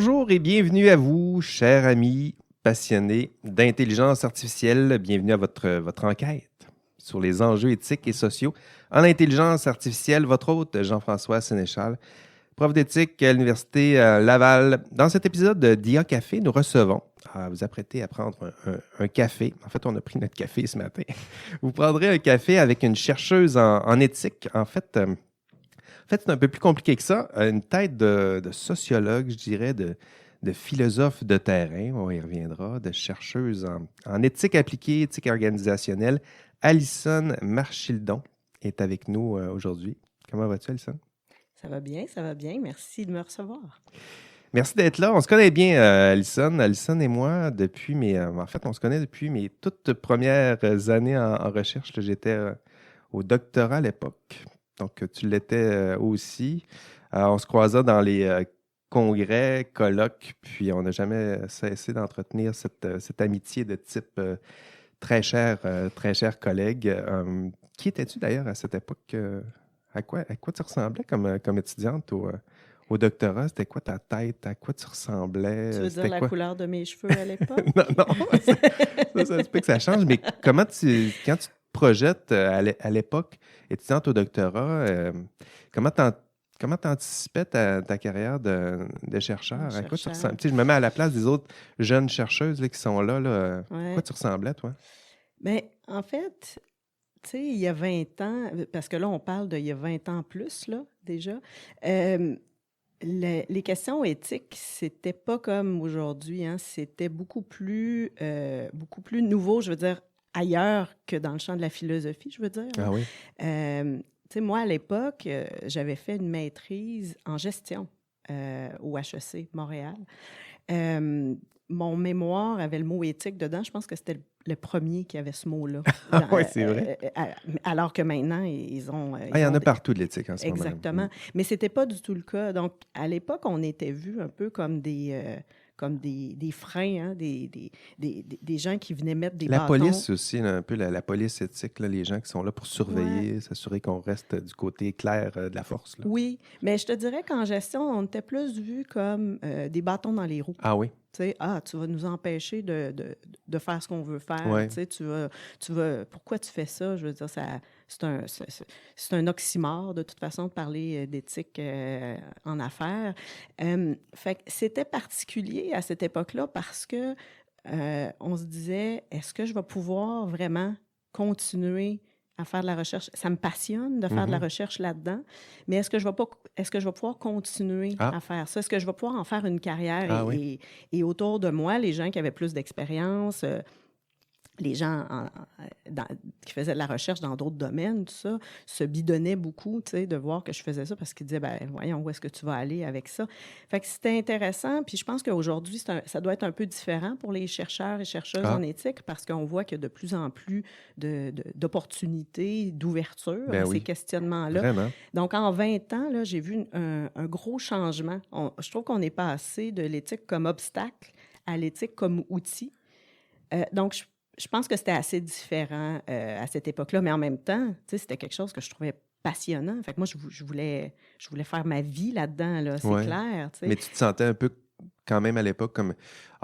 Bonjour et bienvenue à vous, chers amis passionnés d'intelligence artificielle. Bienvenue à votre enquête sur les enjeux éthiques et sociaux en intelligence artificielle. Votre hôte, Jean-François Sénéchal, prof d'éthique à l'Université Laval. Dans cet épisode d'IA Café, nous recevons, vous apprêtez à prendre un café. En fait, on a pris notre café ce matin. Vous prendrez un café avec une chercheuse en éthique. En fait, c'est un peu plus compliqué que ça. Une tête de sociologue, je dirais, de philosophe de terrain, on y reviendra, de chercheuse en éthique appliquée, éthique organisationnelle. Alison Marchildon est avec nous aujourd'hui. Comment vas-tu, Alison? Ça va bien, ça va bien. Merci de me recevoir. Merci d'être là. On se connaît bien, Alison. Alison et moi, en fait, on se connaît depuis mes toutes premières années en recherche. Là, j'étais au doctorat à l'époque. Donc, tu l'étais aussi. On se croisa dans les congrès, colloques, puis on n'a jamais cessé d'entretenir cette amitié de type très cher collègue. Qui étais-tu d'ailleurs à cette époque? À quoi tu ressemblais comme étudiante au doctorat? C'était quoi ta tête? À quoi tu ressemblais? Tu veux dire C'était la quoi? couleur de mes cheveux à l'époque? Non, ça se peut que ça change, mais quand tu te projettes à l'époque, étudiante au doctorat, comment t'anticipais ta carrière de chercheur? À quoi tu Chercheur. ressembles? Tu sais, je me mets à la place des autres jeunes chercheuses là, qui sont là. À quoi Ouais. tu ressemblais, toi? Bien, en fait, tu sais, il y a 20 ans, parce que là, on parle d'il y a 20 ans plus, là, déjà, les questions éthiques, c'était pas comme aujourd'hui, hein, c'était beaucoup plus nouveau, je veux dire, ailleurs que dans le champ de la philosophie, je veux dire, là. Ah oui? Tu sais, moi, à l'époque, j'avais fait une maîtrise en gestion au HEC Montréal. Euh, Mon mémoire avait le mot éthique dedans. Je pense que c'était le premier qui avait ce mot-là. Ah oui, c'est vrai. Alors que maintenant, ils ont... Ah, il y en a des- partout de l'éthique en ce moment. Exactement. Mais c'était pas du tout le cas. Donc, à l'époque, on était vus un peu comme des freins, hein, des gens qui venaient mettre des La bâtons. police aussi, là, un peu la police éthique, là, les gens qui sont là pour surveiller, s'assurer qu'on reste du côté clair de la force. Là. Oui, mais je te dirais qu'en gestion, on était plus vus comme des bâtons dans les roues. Ah oui? Tu sais, tu vas nous empêcher de faire ce qu'on veut faire. Ouais. Tu sais, pourquoi tu fais ça? Je veux dire, c'est un oxymore, de toute façon, de parler d'éthique en affaires. Fait que c'était particulier à cette époque-là parce que on se disait, est-ce que je vais pouvoir vraiment continuer à faire de la recherche? Ça me passionne de faire de la recherche là-dedans, mais est-ce que je vais pouvoir continuer à faire ça? Est-ce que je vais pouvoir en faire une carrière? Ah oui. Et autour de moi, les gens qui avaient plus d'expérience, les gens qui faisaient de la recherche dans d'autres domaines, tout ça, se bidonnaient beaucoup, tu sais, de voir que je faisais ça parce qu'ils disaient, ben voyons, où est-ce que tu vas aller avec ça? Fait que c'était intéressant, puis je pense qu'aujourd'hui, ça doit être un peu différent pour les chercheurs et chercheuses en éthique parce qu'on voit qu'il y a de plus en plus d'opportunités, d'ouverture à ces questionnements-là. Vraiment. Donc, en 20 ans, là, j'ai vu un gros changement. Je trouve qu'on est passé de l'éthique comme obstacle à l'éthique comme outil. Donc, je pense que c'était assez différent à cette époque-là, mais en même temps, c'était quelque chose que je trouvais passionnant. Fait que moi, je voulais faire ma vie là-dedans, là, c'est clair. T'sais. Mais tu te sentais un peu quand même à l'époque comme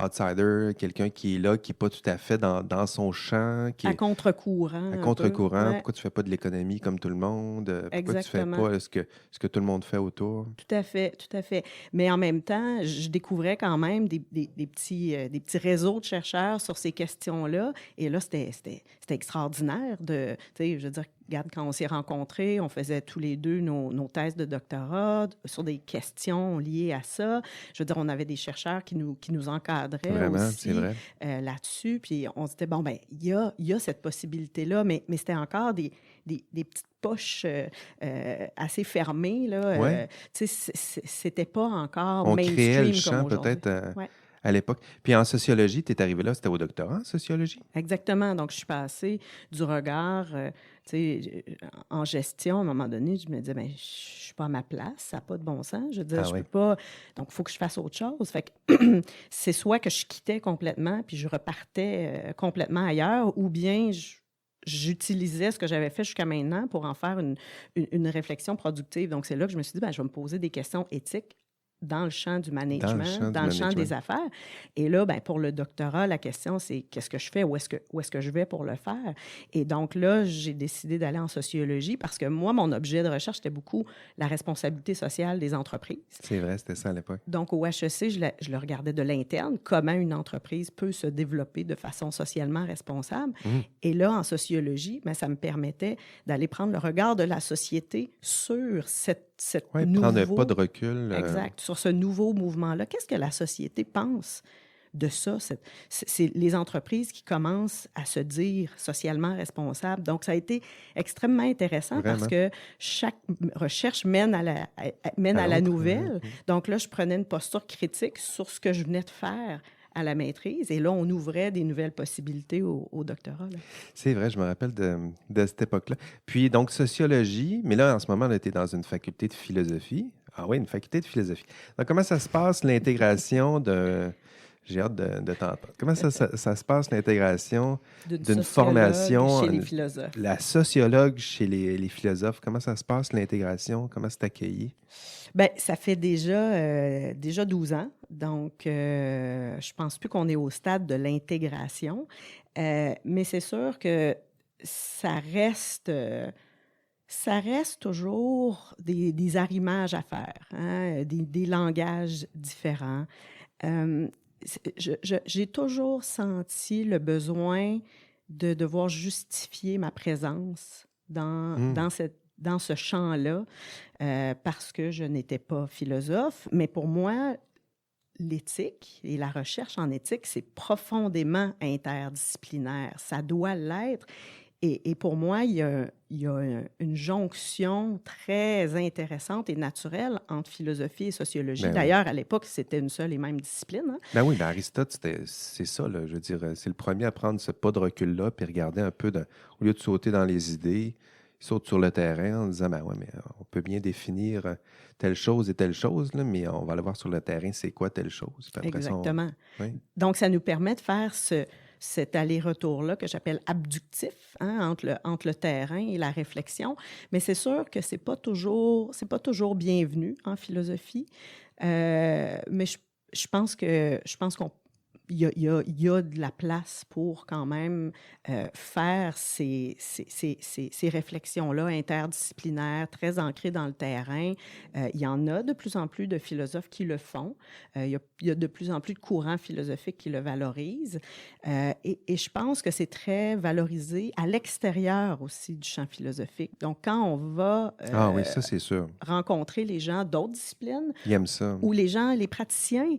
outsider, quelqu'un qui est là, qui n'est pas tout à fait dans son champ. Qui est à contre-courant. à contre-courant. Ouais. Pourquoi tu ne fais pas de l'écononomie comme tout le monde? Pourquoi Exactement. tu ne fais pas ce que tout le monde fait autour? Tout à fait, tout à fait. Mais en même temps, je découvrais quand même des petits réseaux de chercheurs sur ces questions-là. Et là, c'était extraordinaire de, tu sais, je veux dire, regarde, quand on s'est rencontrés, on faisait tous les deux nos thèses de doctorat sur des questions liées à ça. Je veux dire, on avait des chercheurs qui nous encadraient. Vraiment, aussi c'est vrai. là-dessus. Puis on se disait, bon, ben il y a cette possibilité-là, mais c'était encore des petites poches assez fermées. Là. Tu sais, c'était pas encore on mainstream créait le comme champ aujourd'hui. peut-être Ouais. à l'époque. Puis en sociologie, tu es arrivé là, c'était au doctorat en sociologie? Exactement. Donc, je suis passée du regard, tu sais, en gestion, à un moment donné, je me disais, ben, je suis pas à ma place, ça n'a pas de bon sens. Je veux dire, je peux pas. Donc, il faut que je fasse autre chose. Fait que c'est soit que je quittais complètement, puis je repartais complètement ailleurs, ou bien j'utilisais ce que j'avais fait jusqu'à maintenant pour en faire une réflexion productive. Donc, c'est là que je me suis dit, ben, je vais me poser des questions éthiques dans le champ du Dans le management, champ du dans le champ management. des affaires. Et là, ben, pour le doctorat, la question, c'est qu'est-ce que je fais? Où est-ce que je vais pour le faire? Et donc là, j'ai décidé d'aller en sociologie parce que moi, mon objet de recherche, c'était beaucoup la responsabilité sociale des entreprises. C'est vrai, c'était ça à l'époque. Donc, au HEC, je le regardais de l'interne, comment une entreprise peut se développer de façon socialement responsable. Et là, en sociologie, ben, ça me permettait d'aller prendre le regard de la société sur cette Oui, nouveau... prendre un pas de recul. Exact, sur ce nouveau mouvement-là. Qu'est-ce que la société pense de ça? C'est les entreprises qui commencent à se dire socialement responsables. Donc, ça a été extrêmement intéressant parce Vraiment. que chaque recherche mène à la l'autre, nouvelle. Donc là, je prenais une posture critique sur ce que je venais de faire à la maîtrise. Et là, on ouvrait des nouvelles possibilités au doctorat. Là. C'est vrai, je me rappelle de cette époque-là. Puis, donc, sociologie, mais là, en ce moment, tu es dans une faculté de philosophie. Ah oui, une faculté de philosophie. Donc, comment ça se passe, l'intégration de... J'ai hâte de t'entendre. Comment ça se passe, l'intégration d'une formation... chez les philosophes. La sociologue chez les philosophes, comment ça se passe, l'intégration? Comment c'est accueilli? Bien, ça fait déjà 12 ans. Donc, je ne pense plus qu'on est au stade de l'intégration. Mais c'est sûr que ça reste toujours des arrimages à faire, hein, des langages différents. J'ai toujours senti le besoin de devoir justifier ma présence dans ce champ-là parce que je n'étais pas philosophe. Mais pour moi, l'éthique et la recherche en éthique, c'est profondément interdisciplinaire. Ça doit l'être. Et pour moi, il y a une jonction très intéressante et naturelle entre philosophie et sociologie. Ben D'ailleurs, à l'époque, c'était une seule et même discipline. Hein? Ben oui, ben Aristote, c'est ça, là. Je veux dire, c'est le premier à prendre ce pas de recul-là, puis regarder un peu, au lieu de sauter dans les idées, il saute sur le terrain en disant, ben ouais, mais on peut bien définir telle chose et telle chose, là, mais on va aller voir sur le terrain, c'est quoi telle chose. Puis après Exactement. Ça, oui. Donc, ça nous permet de faire cet aller-retour-là que j'appelle abductif, hein, entre le terrain et la réflexion. Mais c'est sûr que c'est pas toujours bienvenu en philosophie. Mais je pense qu'on il y a de la place pour quand même faire ces réflexions-là interdisciplinaires, très ancrées dans le terrain. Il y en a de plus en plus de philosophes qui le font. Il y a de plus en plus de courants philosophiques qui le valorisent. Et je pense que c'est très valorisé à l'extérieur aussi du champ philosophique. Donc, quand on va Ah oui, ça, c'est sûr. rencontrer les gens d'autres disciplines, Ils aiment ça. ou les gens, les praticiens,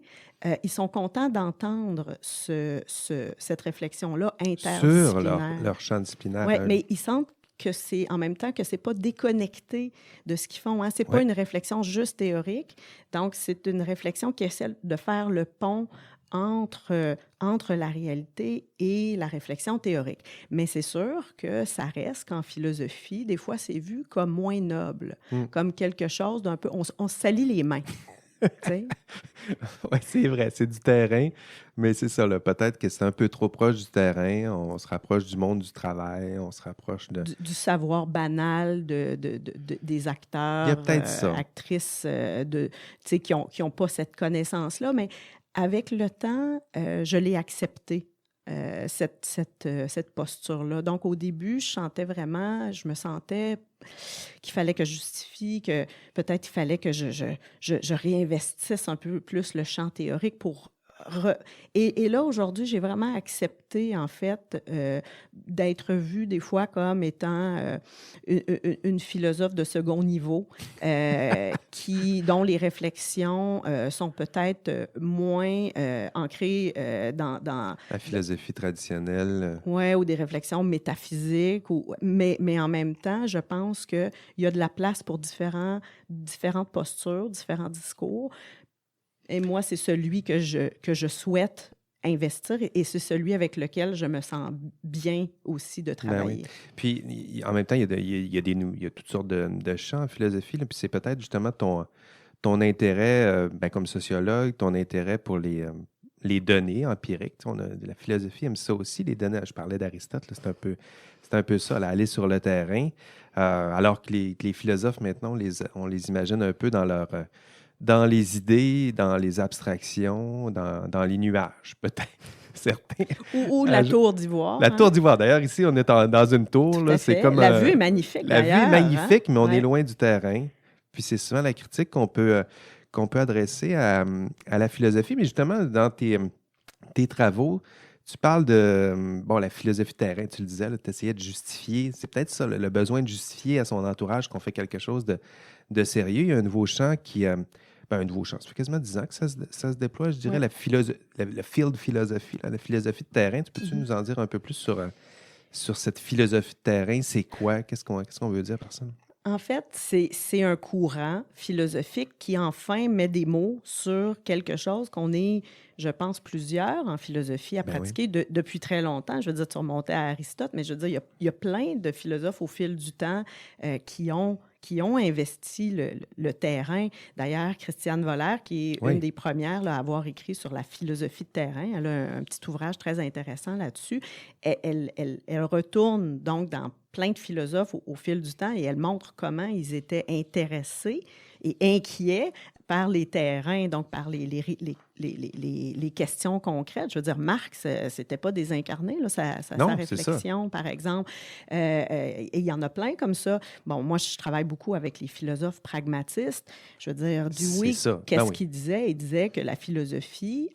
ils sont contents d'entendre cette réflexion-là interdisciplinaire. Sur leur champ disciplinaire. Oui, mais ils sentent que c'est en même temps que c'est pas déconnecté de ce qu'ils font. Hein? C'est pas une réflexion juste théorique. Donc, c'est une réflexion qui essaie de faire le pont entre la réalité et la réflexion théorique. Mais c'est sûr que ça reste qu'en philosophie, des fois, c'est vu comme moins noble, comme quelque chose d'un peu... On se salit les mains. Oui, c'est vrai, c'est du terrain, mais c'est ça, là, peut-être que c'est un peu trop proche du terrain, on se rapproche du monde du travail, on se rapproche de... Du savoir banal des acteurs, Il y a peut-être ça. actrices qui ont pas cette connaissance-là, mais avec le temps, je l'ai accepté. Cette posture-là. Donc, au début, je me sentais qu'il fallait que je justifie, que peut-être il fallait que je réinvestisse un peu plus le champ théorique pour... Et là, aujourd'hui, j'ai vraiment accepté, en fait, d'être vue des fois comme étant une philosophe de second niveau dont les réflexions sont peut-être moins ancrées dans... La philosophie traditionnelle. Oui, ou des réflexions métaphysiques. Mais en même temps, je pense qu'il y a de la place pour différentes postures, différents discours. Et moi, c'est celui que je souhaite investir et c'est celui avec lequel je me sens bien aussi de travailler. Ben oui. Puis, en même temps, il y a toutes sortes de champs en philosophie, là, puis c'est peut-être justement ton intérêt, comme sociologue, ton intérêt pour les données empiriques. La philosophie aime ça aussi, les données. Je parlais d'Aristote, là, c'est un peu ça, là, aller sur le terrain, alors que les philosophes, maintenant, on les imagine un peu dans dans les idées, dans les abstractions, dans les nuages, peut-être, certains. Ou la tour d'ivoire. La tour d'ivoire. D'ailleurs, ici, on est dans une tour. Tout Là, à c'est fait. comme, La vue est magnifique, la vue d'ailleurs. est magnifique, mais on Ouais. est loin du terrain. Puis c'est souvent la critique qu'on peut adresser à la philosophie. Mais justement, dans tes travaux, tu parles de la philosophie de terrain, tu le disais, tu essayais de justifier. C'est peut-être ça, le besoin de justifier à son entourage qu'on fait quelque chose de sérieux. Il y a un nouveau champ un nouveau champ. Ça fait quasiment 10 ans que ça se déploie, je dirais, Ouais. la field philosophie, la philosophie de terrain. Tu peux-tu nous en dire un peu plus sur cette philosophie de terrain? C'est quoi? Qu'est-ce qu'on veut dire par ça? En fait, c'est un courant philosophique qui enfin met des mots sur quelque chose qu'on est, je pense, plusieurs en philosophie à pratiquer depuis très longtemps. Je veux dire, tu remontais à Aristote, mais je veux dire, il y a plein de philosophes au fil du temps qui ont investi le terrain. D'ailleurs, Christiane Voller, qui est une des premières là, à avoir écrit sur la philosophie de terrain, elle a un petit ouvrage très intéressant là-dessus. Elle retourne donc dans plein de philosophes au fil du temps et elle montre comment ils étaient intéressés et inquiets par les terrains, donc par les questions concrètes. Je veux dire, Marx, c'était pas désincarné, là, sa réflexion, par exemple. Et il y en a plein comme ça. Bon, moi, je travaille beaucoup avec les philosophes pragmatistes. Je veux dire, Dewey, qu'est-ce qu'il disait? Il disait que la philosophie,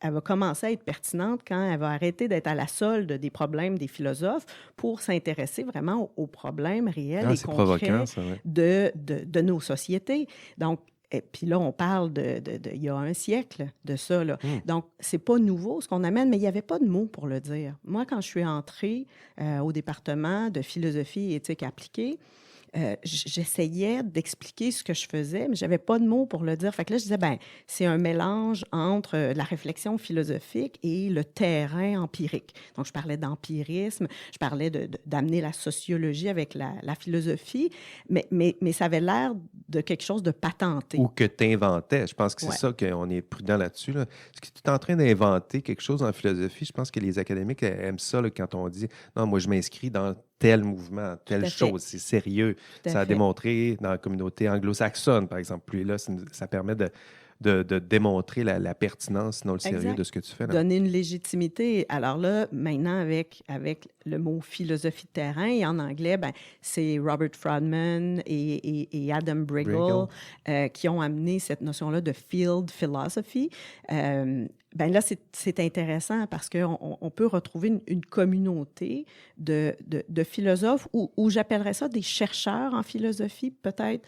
elle va commencer à être pertinente quand elle va arrêter d'être à la solde des problèmes des philosophes pour s'intéresser vraiment aux problèmes réels et concrets de nos sociétés. Donc, et puis là, on parle il y a un siècle de ça. Là. Donc, c'est pas nouveau ce qu'on amène, mais il n'y avait pas de mots pour le dire. Moi, quand je suis entrée au département de philosophie et éthique appliquée, j'essayais d'expliquer ce que je faisais, mais je n'avais pas de mots pour le dire. Fait que là, je disais, c'est un mélange entre la réflexion philosophique et le terrain empirique. Donc, je parlais d'empirisme, je parlais d'amener la sociologie avec la philosophie, mais ça avait l'air de quelque chose de patenté. Ou que tu inventais. Je pense que c'est ça qu'on est prudent là-dessus. Là. Parce que tu es en train d'inventer quelque chose en philosophie. Je pense que les académiques aiment ça là, quand on dit « Non, moi, je m'inscris dans tel mouvement, telle chose. C'est sérieux. » Ça a démontré dans la communauté anglo-saxonne, par exemple. Puis là, ça permet de démontrer la pertinence, sinon le sérieux de ce que tu fais. Là. Donner une légitimité. Alors là, maintenant, avec le mot philosophie de terrain, et en anglais, c'est Robert Frodman et Adam Briggle qui ont amené cette notion-là de field philosophy. Là, c'est intéressant parce qu'on peut retrouver une communauté de philosophes ou j'appellerais ça des chercheurs en philosophie, peut-être,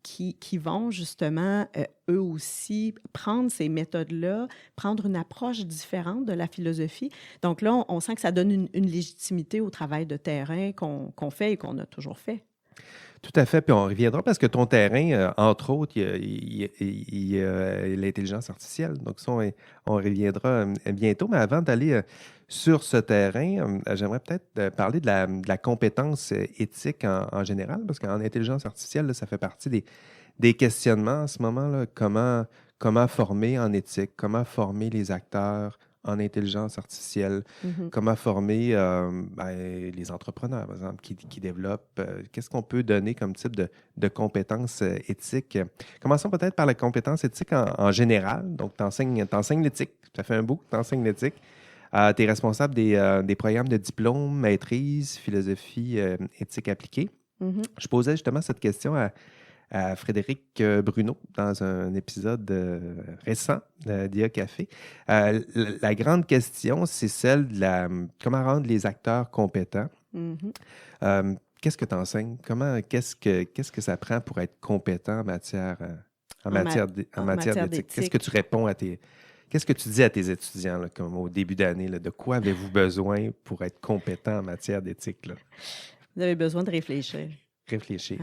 qui vont justement, eux aussi, prendre ces méthodes-là, prendre une approche différente de la philosophie. Donc là, on sent que ça donne une légitimité au travail de terrain qu'on fait et qu'on a toujours fait. Tout à fait. Puis on reviendra parce que ton terrain, entre autres, il y a l'intelligence artificielle. Donc ça, on reviendra bientôt. Mais avant d'aller sur ce terrain, j'aimerais peut-être parler de la compétence éthique en général, parce qu'en intelligence artificielle, là, ça fait partie des questionnements en ce moment. Là, comment former en éthique, comment former les acteurs en intelligence artificielle, comment former les entrepreneurs, par exemple, qui développent. Qu'est-ce qu'on peut donner comme type de compétences éthiques? Commençons peut-être par la compétence éthique en général. Donc, tu enseignes l'éthique. Ça fait un bout que tu enseignes l'éthique. Tu es responsable des programmes de diplôme, maîtrise, philosophie, éthique appliquée. Je posais justement cette question à Frédéric Bruno dans un épisode récent d'IA Café. La grande question, c'est celle de comment rendre les acteurs compétents. Qu'est-ce que tu enseignes? Qu'est-ce que ça prend pour être compétent en matière d'éthique? Qu'est-ce que tu réponds Qu'est-ce que tu dis à tes étudiants, là, comme au début d'année? De quoi avez-vous besoin pour être compétent en matière d'éthique? Là? Vous avez besoin de réfléchir. Réfléchir.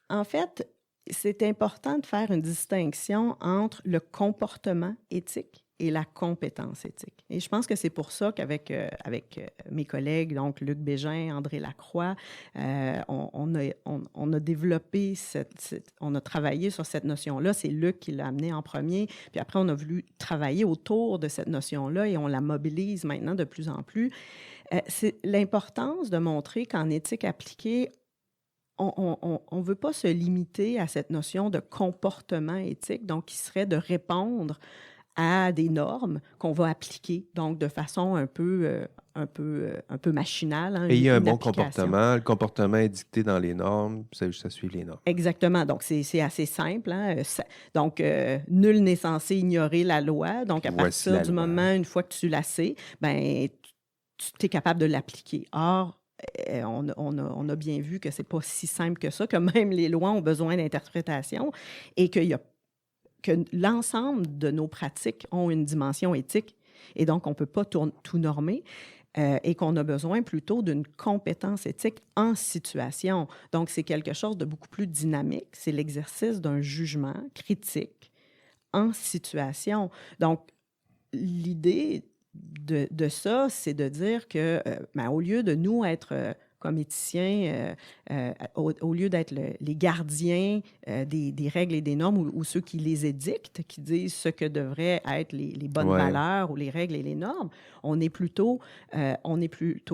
En fait, c'est important de faire une distinction entre le comportement éthique et la compétence éthique. Et je pense que c'est pour ça qu'avec mes collègues, donc Luc Bégin, André Lacroix, on a développé on a travaillé sur cette notion-là. C'est Luc qui l'a amené en premier. Puis après, on a voulu travailler autour de cette notion-là et on la mobilise maintenant de plus en plus. C'est l'importance de montrer qu'en éthique appliquée, on veut pas se limiter à cette notion de comportement éthique, donc qui serait de répondre à des normes qu'on va appliquer, donc de façon un peu machinale. Hein, Ayez un une bon application. comportement. Le comportement est dicté dans les normes. C'est juste à suivre les normes. Exactement. Donc, c'est assez simple. Hein. Donc, nul n'est censé ignorer la loi. Donc, à Voici partir la du loi. moment, une fois que tu la sais, ben, tu es capable de l'appliquer. Or, on a bien vu que c'est pas si simple que ça, que même les lois ont besoin d'interprétation et que l'ensemble de nos pratiques ont une dimension éthique. Et donc, on ne peut pas tout normer. Et qu'on a besoin plutôt d'une compétence éthique en situation. Donc, c'est quelque chose de beaucoup plus dynamique. C'est l'exercice d'un jugement critique en situation. Donc, l'idée de ça, c'est de dire que, au lieu de nous être comme éthiciens, au lieu d'être les gardiens des règles et des normes ou ceux qui les édictent, qui disent ce que devraient être les bonnes valeurs ou les règles et les normes, on est plutôt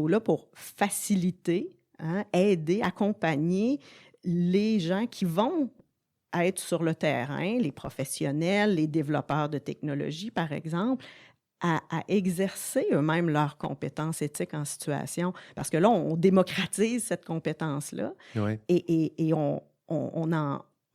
là pour faciliter, hein, aider, accompagner les gens qui vont être sur le terrain, les professionnels, les développeurs de technologie, par exemple, à exercer eux-mêmes leurs compétences éthiques en situation. Parce que là, on démocratise cette compétence-là et on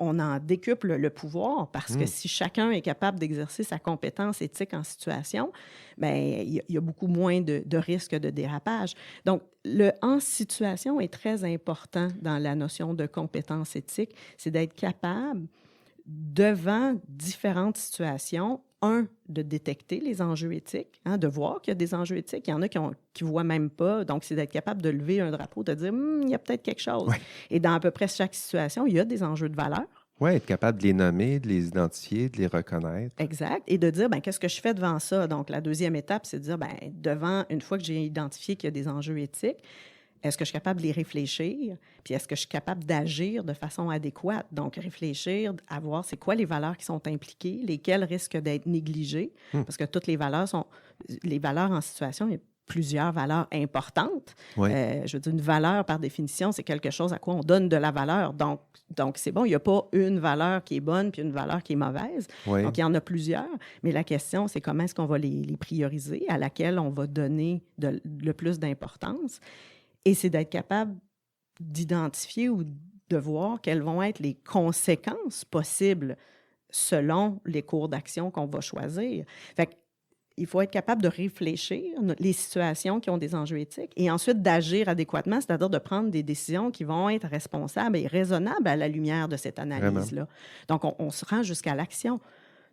en décuple le pouvoir parce que si chacun est capable d'exercer sa compétence éthique en situation, bien, il y a beaucoup moins de risques de dérapage. Donc, le « en situation » est très important dans la notion de compétence éthique. C'est d'être capable, devant différentes situations, de détecter les enjeux éthiques, hein, de voir qu'il y a des enjeux éthiques. Il y en a qui ne voient même pas. Donc, c'est d'être capable de lever un drapeau, de dire il y a peut-être quelque chose. Ouais. Et dans à peu près chaque situation, il y a des enjeux de valeur. Oui, être capable de les nommer, de les identifier, de les reconnaître. Exact. Et de dire, qu'est-ce que je fais devant ça? Donc, la deuxième étape, c'est de dire, une fois que j'ai identifié qu'il y a des enjeux éthiques, est-ce que je suis capable de les réfléchir? Puis est-ce que je suis capable d'agir de façon adéquate? Donc, réfléchir, à voir c'est quoi les valeurs qui sont impliquées, lesquelles risquent d'être négligées, parce que toutes les valeurs en situation, il y a plusieurs valeurs importantes. Je veux dire, une valeur, par définition, c'est quelque chose à quoi on donne de la valeur. Donc c'est bon, il n'y a pas une valeur qui est bonne puis une valeur qui est mauvaise. Donc, il y en a plusieurs. Mais la question, c'est comment est-ce qu'on va les prioriser, à laquelle on va donner le plus d'importance. Et c'est d'être capable d'identifier ou de voir quelles vont être les conséquences possibles selon les cours d'action qu'on va choisir. Fait qu'il faut être capable de réfléchir les situations qui ont des enjeux éthiques et ensuite d'agir adéquatement, c'est-à-dire de prendre des décisions qui vont être responsables et raisonnables à la lumière de cette analyse-là. Donc, on se rend jusqu'à l'action.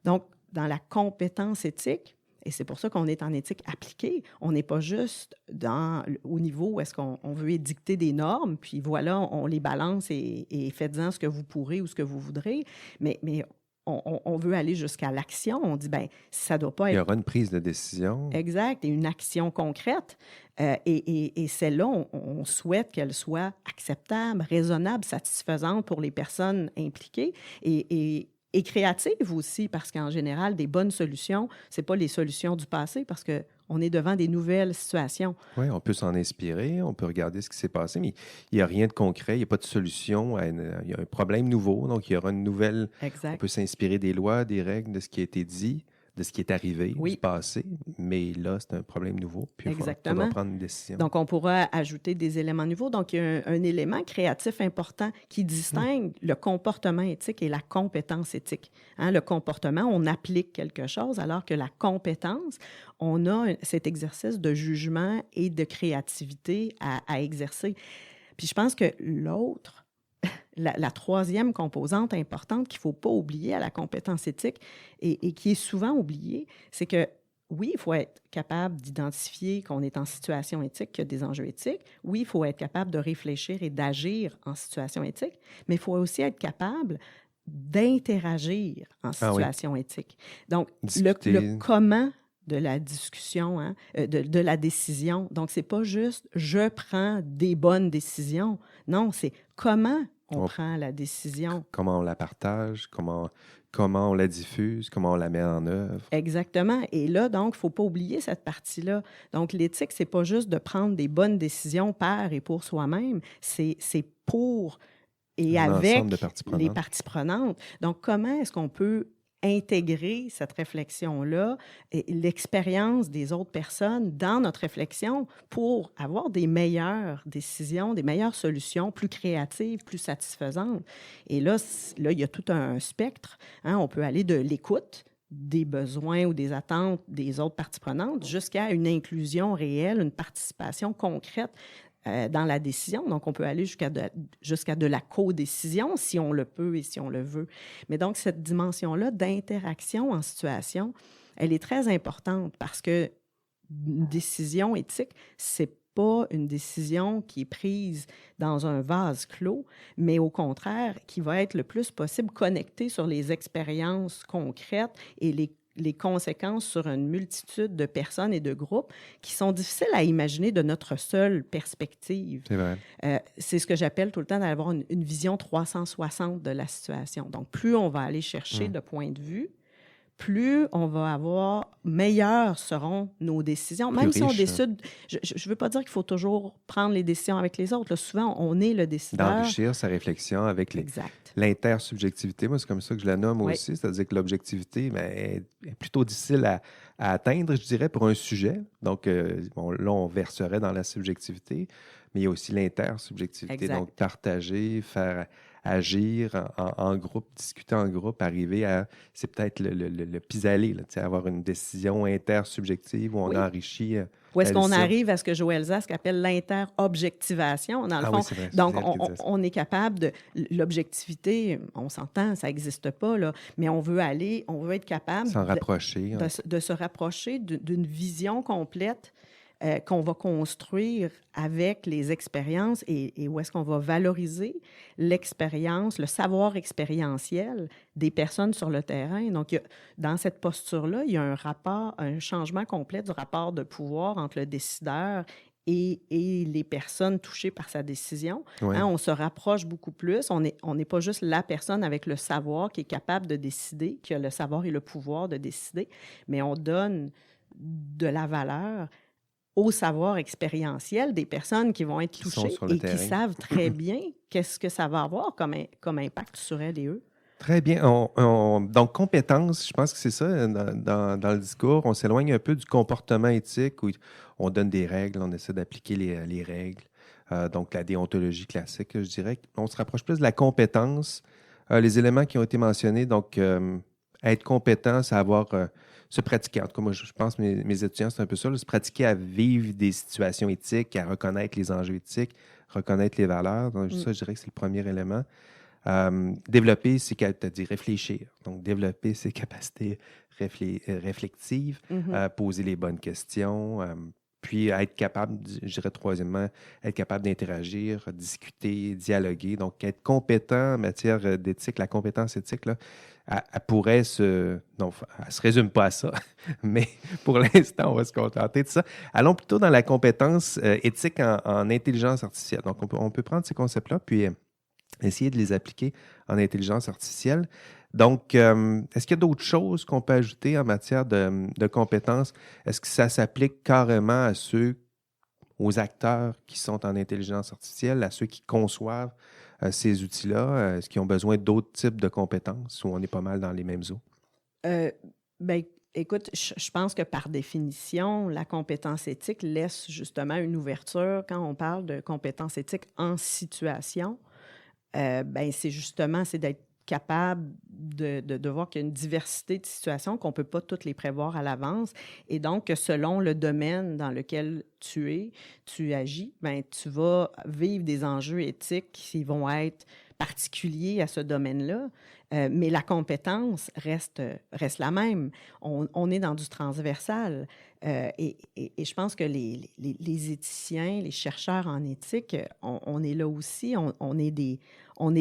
Donc, dans la compétence éthique, et c'est pour ça qu'on est en éthique appliquée. On n'est pas juste au niveau où est-ce qu'on veut édicter des normes, puis voilà, on les balance et faites-en ce que vous pourrez ou ce que vous voudrez. Mais on veut aller jusqu'à l'action. On dit, ça ne doit pas être... Il y aura une prise de décision. Exact, et une action concrète. Et celle-là, on souhaite qu'elle soit acceptable, raisonnable, satisfaisante pour les personnes impliquées et créative aussi, parce qu'en général, des bonnes solutions, ce n'est pas les solutions du passé, parce qu'on est devant des nouvelles situations. Oui, on peut s'en inspirer, on peut regarder ce qui s'est passé, mais il n'y a rien de concret, il n'y a pas de solution. Il y a un problème nouveau, donc il y aura une nouvelle... Exact. On peut s'inspirer des lois, des règles, de ce qui a été dit, de ce qui est arrivé, du passé, mais là, c'est un problème nouveau, puis il faudra prendre une décision. Donc, on pourra ajouter des éléments nouveaux. Donc, il y a un élément créatif important qui distingue le comportement éthique et la compétence éthique. Hein, le comportement, on applique quelque chose, alors que la compétence, on a cet exercice de jugement et de créativité à exercer. Puis, je pense que la troisième composante importante qu'il ne faut pas oublier à la compétence éthique et qui est souvent oubliée, c'est que oui, il faut être capable d'identifier qu'on est en situation éthique, qu'il y a des enjeux éthiques. Oui, il faut être capable de réfléchir et d'agir en situation éthique, mais il faut aussi être capable d'interagir en situation éthique. Donc, le comment de la discussion, hein, de la décision. Donc, ce n'est pas juste « je prends des bonnes décisions ». Non, c'est comment on prend la décision. Comment on la partage, comment on la diffuse, comment on la met en œuvre. Exactement. Et là, donc, il ne faut pas oublier cette partie-là. Donc, l'éthique, ce n'est pas juste de prendre des bonnes décisions par et pour soi-même, c'est pour et Un avec ensemble de parties les prenantes. parties prenantes. Donc, comment est-ce qu'on peut intégrer cette réflexion-là et l'expérience des autres personnes dans notre réflexion pour avoir des meilleures décisions, des meilleures solutions, plus créatives, plus satisfaisantes. Et là, il y a tout un spectre. Hein. On peut aller de l'écoute des besoins ou des attentes des autres parties prenantes jusqu'à une inclusion réelle, une participation concrète dans la décision. Donc, on peut aller jusqu'à de la codécision si on le peut et si on le veut. Mais donc, cette dimension-là d'interaction en situation, elle est très importante parce que une décision éthique, c'est pas une décision qui est prise dans un vase clos, mais au contraire, qui va être le plus possible connectée sur les expériences concrètes et les conséquences sur une multitude de personnes et de groupes qui sont difficiles à imaginer de notre seule perspective. C'est vrai. C'est ce que j'appelle tout le temps d'avoir une vision 360 de la situation. Donc, plus on va aller chercher de points de vue, plus on va avoir, meilleures seront nos décisions. Plus Même si on riche. décide, je ne veux pas dire qu'il faut toujours prendre les décisions avec les autres. Là, souvent, on est le décideur. D'enrichir sa réflexion avec Exact. l'intersubjectivité. Moi, c'est comme ça que je la nomme Oui. aussi. C'est-à-dire que l'objectivité est plutôt difficile à atteindre, je dirais, pour un sujet. Donc, bon, là, on verserait dans la subjectivité, mais il y a aussi l'intersubjectivité. Exact. Donc, partager, faire agir en groupe, discuter en groupe, arriver à... C'est peut-être le pis-aller, là, tu sais, avoir une décision intersubjective où on Oui. enrichit... Où est-ce la qu'on décision. arrive à ce que Joël Zask appelle l'interobjectivation, dans le Ah fond? oui, c'est vrai. Donc, C'est elle qui disait ça. on est capable de... L'objectivité, on s'entend, ça n'existe pas, là, mais on veut être capable S'en rapprocher. de se rapprocher d'une vision complète qu'on va construire avec les expériences et où est-ce qu'on va valoriser l'expérience, le savoir expérientiel des personnes sur le terrain. Donc, dans cette posture-là, il y a un changement complet du rapport de pouvoir entre le décideur et les personnes touchées par sa décision. Ouais. Hein, on se rapproche beaucoup plus. On n'est pas juste la personne avec le savoir qui est capable de décider, qui a le savoir et le pouvoir de décider, mais on donne de la valeur au savoir expérientiel des personnes qui vont être Qui sont touchées sur le et qui terrain. savent très bien qu'est-ce que ça va avoir comme impact sur elles et eux. Très bien. Donc, compétence, je pense que c'est ça, dans le discours, on s'éloigne un peu du comportement éthique où on donne des règles, on essaie d'appliquer les règles. Donc, la déontologie classique, je dirais. On se rapproche plus de la compétence. Les éléments qui ont été mentionnés, donc, être compétent, c'est se pratiquer. En tout cas, moi, je pense que mes étudiants, c'est un peu ça, là, se pratiquer à vivre des situations éthiques, à reconnaître les enjeux éthiques, reconnaître les valeurs. Donc, ça, je dirais que c'est le premier élément. Développer, c'est t'as dit réfléchir. Donc, développer ses capacités réflexives, poser les bonnes questions, puis être capable, je dirais troisièmement, être capable d'interagir, discuter, dialoguer. Donc, être compétent en matière d'éthique, la compétence éthique, là, elle pourrait se... Non, elle ne se résume pas à ça, mais pour l'instant, on va se contenter de ça. Allons plutôt dans la compétence éthique en intelligence artificielle. Donc, on peut prendre ces concepts-là, puis essayer de les appliquer en intelligence artificielle. Donc, est-ce qu'il y a d'autres choses qu'on peut ajouter en matière de compétences? Est-ce que ça s'applique carrément aux acteurs qui sont en intelligence artificielle, à ceux qui conçoivent ces outils-là? Est-ce qu'ils ont besoin d'autres types de compétences ou on est pas mal dans les mêmes eaux? Ben, écoute, je pense que par définition, la compétence éthique laisse justement une ouverture quand on parle de compétence éthique en situation. Ben, c'est d'être capable de voir qu'il y a une diversité de situations, qu'on ne peut pas toutes les prévoir à l'avance. Et donc, selon le domaine dans lequel tu agis, ben, tu vas vivre des enjeux éthiques qui vont être particuliers à ce domaine-là. Mais la compétence reste la même. On est dans du transversal. Et je pense que les éthiciens, les chercheurs en éthique, on est là aussi. On est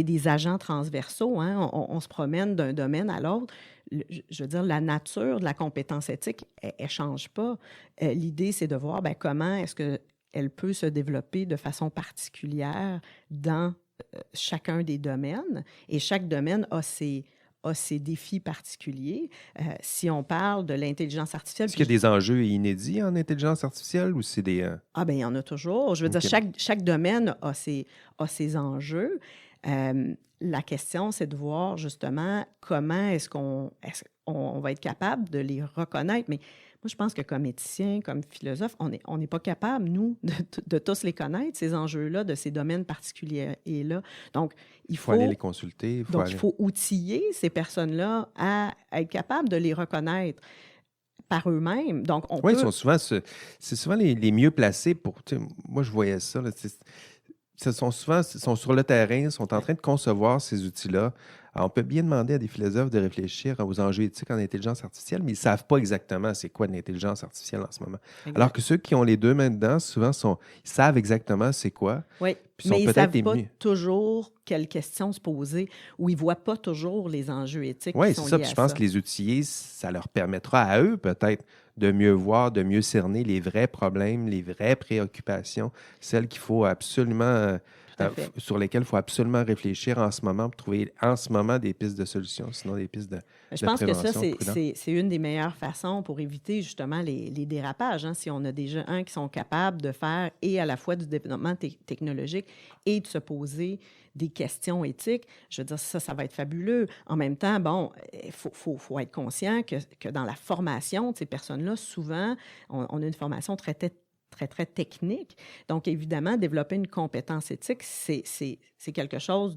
des agents transversaux. Hein? On se promène d'un domaine à l'autre. Je veux dire, la nature de la compétence éthique, elle ne change pas. L'idée, c'est de voir comment est-ce qu'elle peut se développer de façon particulière dans chacun des domaines. Et chaque domaine a ses défis particuliers. Si on parle de l'intelligence artificielle... Est-ce qu'il y a des enjeux inédits en intelligence artificielle ou c'est des... Ah bien, il y en a toujours. Je veux dire, chaque domaine a ses enjeux. La question, c'est de voir justement comment est-ce qu'on va être capable de les reconnaître. Mais moi, je pense que comme éthicien, comme philosophe, on n'est pas capable, nous, de tous les connaître, ces enjeux-là, de ces domaines particuliers-là. Donc, il faut aller les consulter. Il faut outiller ces personnes-là à être capable de les reconnaître par eux-mêmes. Donc, oui, c'est souvent les mieux placés pour... Moi, je voyais ça. Là, sont sur le terrain, sont en train de concevoir ces outils-là. Alors, on peut bien demander à des philosophes de réfléchir aux enjeux éthiques en intelligence artificielle, mais ils ne savent pas exactement c'est quoi de l'intelligence artificielle en ce moment. Exact. Alors que ceux qui ont les deux mains dedans, souvent, ils savent exactement c'est quoi. Oui, mais ils ne savent pas toujours quelles questions se poser ou ils ne voient pas toujours les enjeux éthiques qui sont liés à ça. Oui, c'est ça. Je pense que les outiller, ça leur permettra à eux peut-être de mieux voir, de mieux cerner les vrais problèmes, les vraies préoccupations, celles qu'il faut absolument... sur lesquels il faut absolument réfléchir en ce moment pour trouver en ce moment des pistes de solutions, sinon des pistes de Je pense que ça, c'est une des meilleures façons pour éviter justement les dérapages. Hein? Si on a des gens qui sont capables de faire et à la fois du développement technologique et de se poser des questions éthiques, je veux dire, ça va être fabuleux. En même temps, bon, il faut être conscient que dans la formation de ces personnes-là, souvent, on a une formation très technique. Donc, évidemment, développer une compétence éthique, c'est quelque chose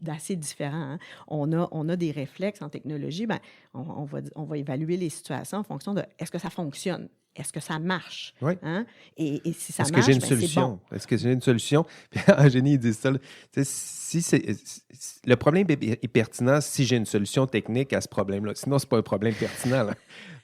d'assez différent. Hein? On a des réflexes en technologie. Bien, on va évaluer les situations en fonction de est-ce que ça fonctionne? Est-ce que ça marche? Oui. Hein? Et si ça marche, que j'ai une solution? Bon. Est-ce que j'ai une solution? Puis en génie, ils disent ça. Le problème est pertinent si j'ai une solution technique à ce problème-là. Sinon, ce n'est pas un problème pertinent. Là.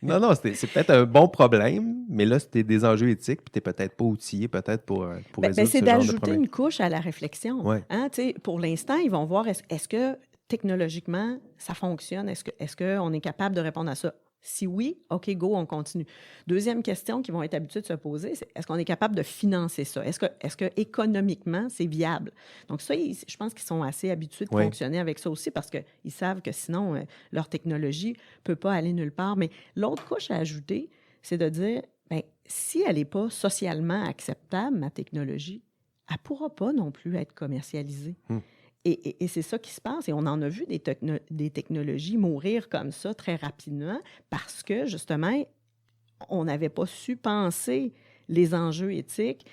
Non, c'est peut-être un bon problème, mais là, c'était des enjeux éthiques, puis tu n'es peut-être pas outillé peut-être pour résoudre ce genre de problème. C'est d'ajouter une couche à la réflexion. Ouais. Hein? Pour l'instant, ils vont voir est-ce que technologiquement, ça fonctionne? Est-ce qu'on est capable de répondre à ça? Si oui, OK, go, on continue. Deuxième question qu'ils vont être habitués de se poser, c'est est-ce qu'on est capable de financer ça? Est-ce que économiquement, c'est viable? Donc ça, je pense qu'ils sont assez habitués de fonctionner avec ça aussi parce qu'ils savent que sinon, leur technologie ne peut pas aller nulle part. Mais l'autre couche à ajouter, c'est de dire, bien, si elle n'est pas socialement acceptable, ma technologie, elle ne pourra pas non plus être commercialisée. Et c'est ça qui se passe. Et on en a vu des technologies mourir comme ça très rapidement parce que, justement, on n'avait pas su penser les enjeux éthiques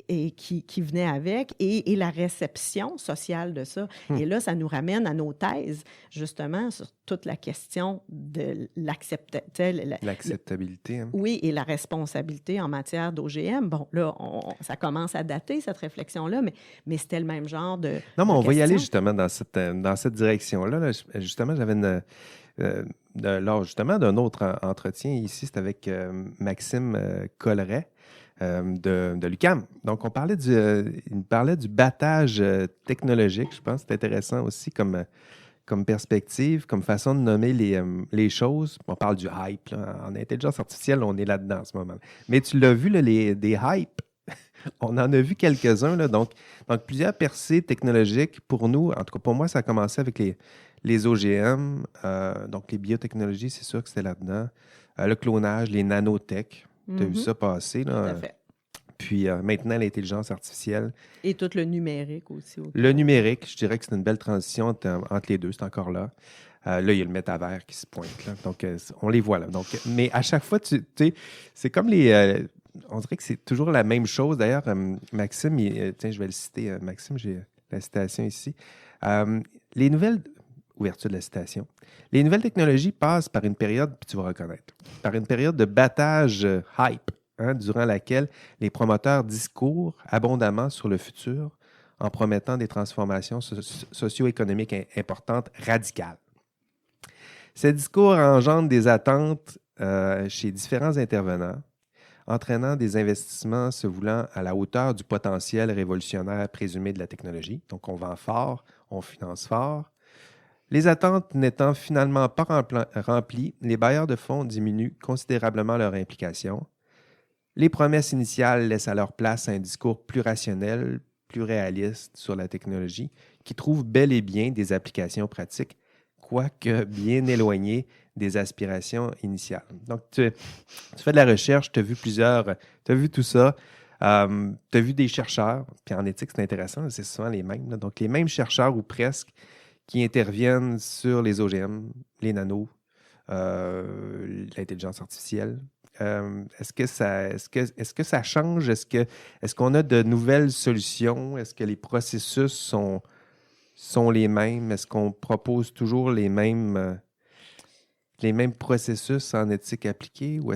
et qui venaient avec et la réception sociale de ça. Et là, ça nous ramène à nos thèses, justement, sur toute la question de l'acceptabilité. Hein? Oui, et la responsabilité en matière d'OGM. Bon, là, ça commence à dater, cette réflexion-là, mais c'était le même genre de Non, mais on va y aller question. justement dans cette direction-là. Là, justement, j'avais lors justement d'un autre entretien ici, c'était avec Maxime Colleret, de l'UQAM. Donc, il parlait du battage technologique. Je pense que c'est intéressant aussi comme perspective, comme façon de nommer les choses. On parle du hype. Là. En intelligence artificielle, on est là-dedans en ce moment. Mais tu l'as vu, là, des hypes. On en a vu quelques-uns. Là. Donc, plusieurs percées technologiques pour nous. En tout cas, pour moi, ça a commencé avec les OGM. Donc, les biotechnologies, c'est sûr que c'était là-dedans. Le clonage, les nanotech. Tu as vu ça passer, là? Tout à fait. Puis maintenant, l'intelligence artificielle. Et tout le numérique aussi. Le numérique, je dirais que c'est une belle transition entre les deux, c'est encore là. Là, il y a le métavers qui se pointe. Là. Donc, on les voit là. Donc, mais à chaque fois, tu sais, c'est comme on dirait que c'est toujours la même chose. D'ailleurs, Maxime, tiens, je vais le citer. Maxime, j'ai la citation ici. Les nouvelles... Ouverture de la citation. Les nouvelles technologies passent par une période, puis tu vas reconnaître, par une période de battage hype, hein, durant laquelle les promoteurs discourent abondamment sur le futur en promettant des transformations socio-économiques importantes, radicales. Ces discours engendrent des attentes chez différents intervenants, entraînant des investissements se voulant à la hauteur du potentiel révolutionnaire présumé de la technologie. Donc, on vend fort, on finance fort. Les attentes n'étant finalement pas remplies, les bailleurs de fonds diminuent considérablement leur implication. Les promesses initiales laissent alors place à un discours plus rationnel, plus réaliste sur la technologie, qui trouve bel et bien des applications pratiques, quoique bien éloignées des aspirations initiales. Donc, tu fais de la recherche, tu as vu tout ça. Tu as vu des chercheurs, puis en éthique, c'est intéressant, c'est souvent les mêmes. Là. Donc, les mêmes chercheurs ou presque qui interviennent sur les OGM, les nanos, l'intelligence artificielle. Est-ce que ça change? Est-ce qu'on a de nouvelles solutions? Est-ce que les processus sont les mêmes? Est-ce qu'on propose toujours les mêmes processus en éthique appliquée? Ou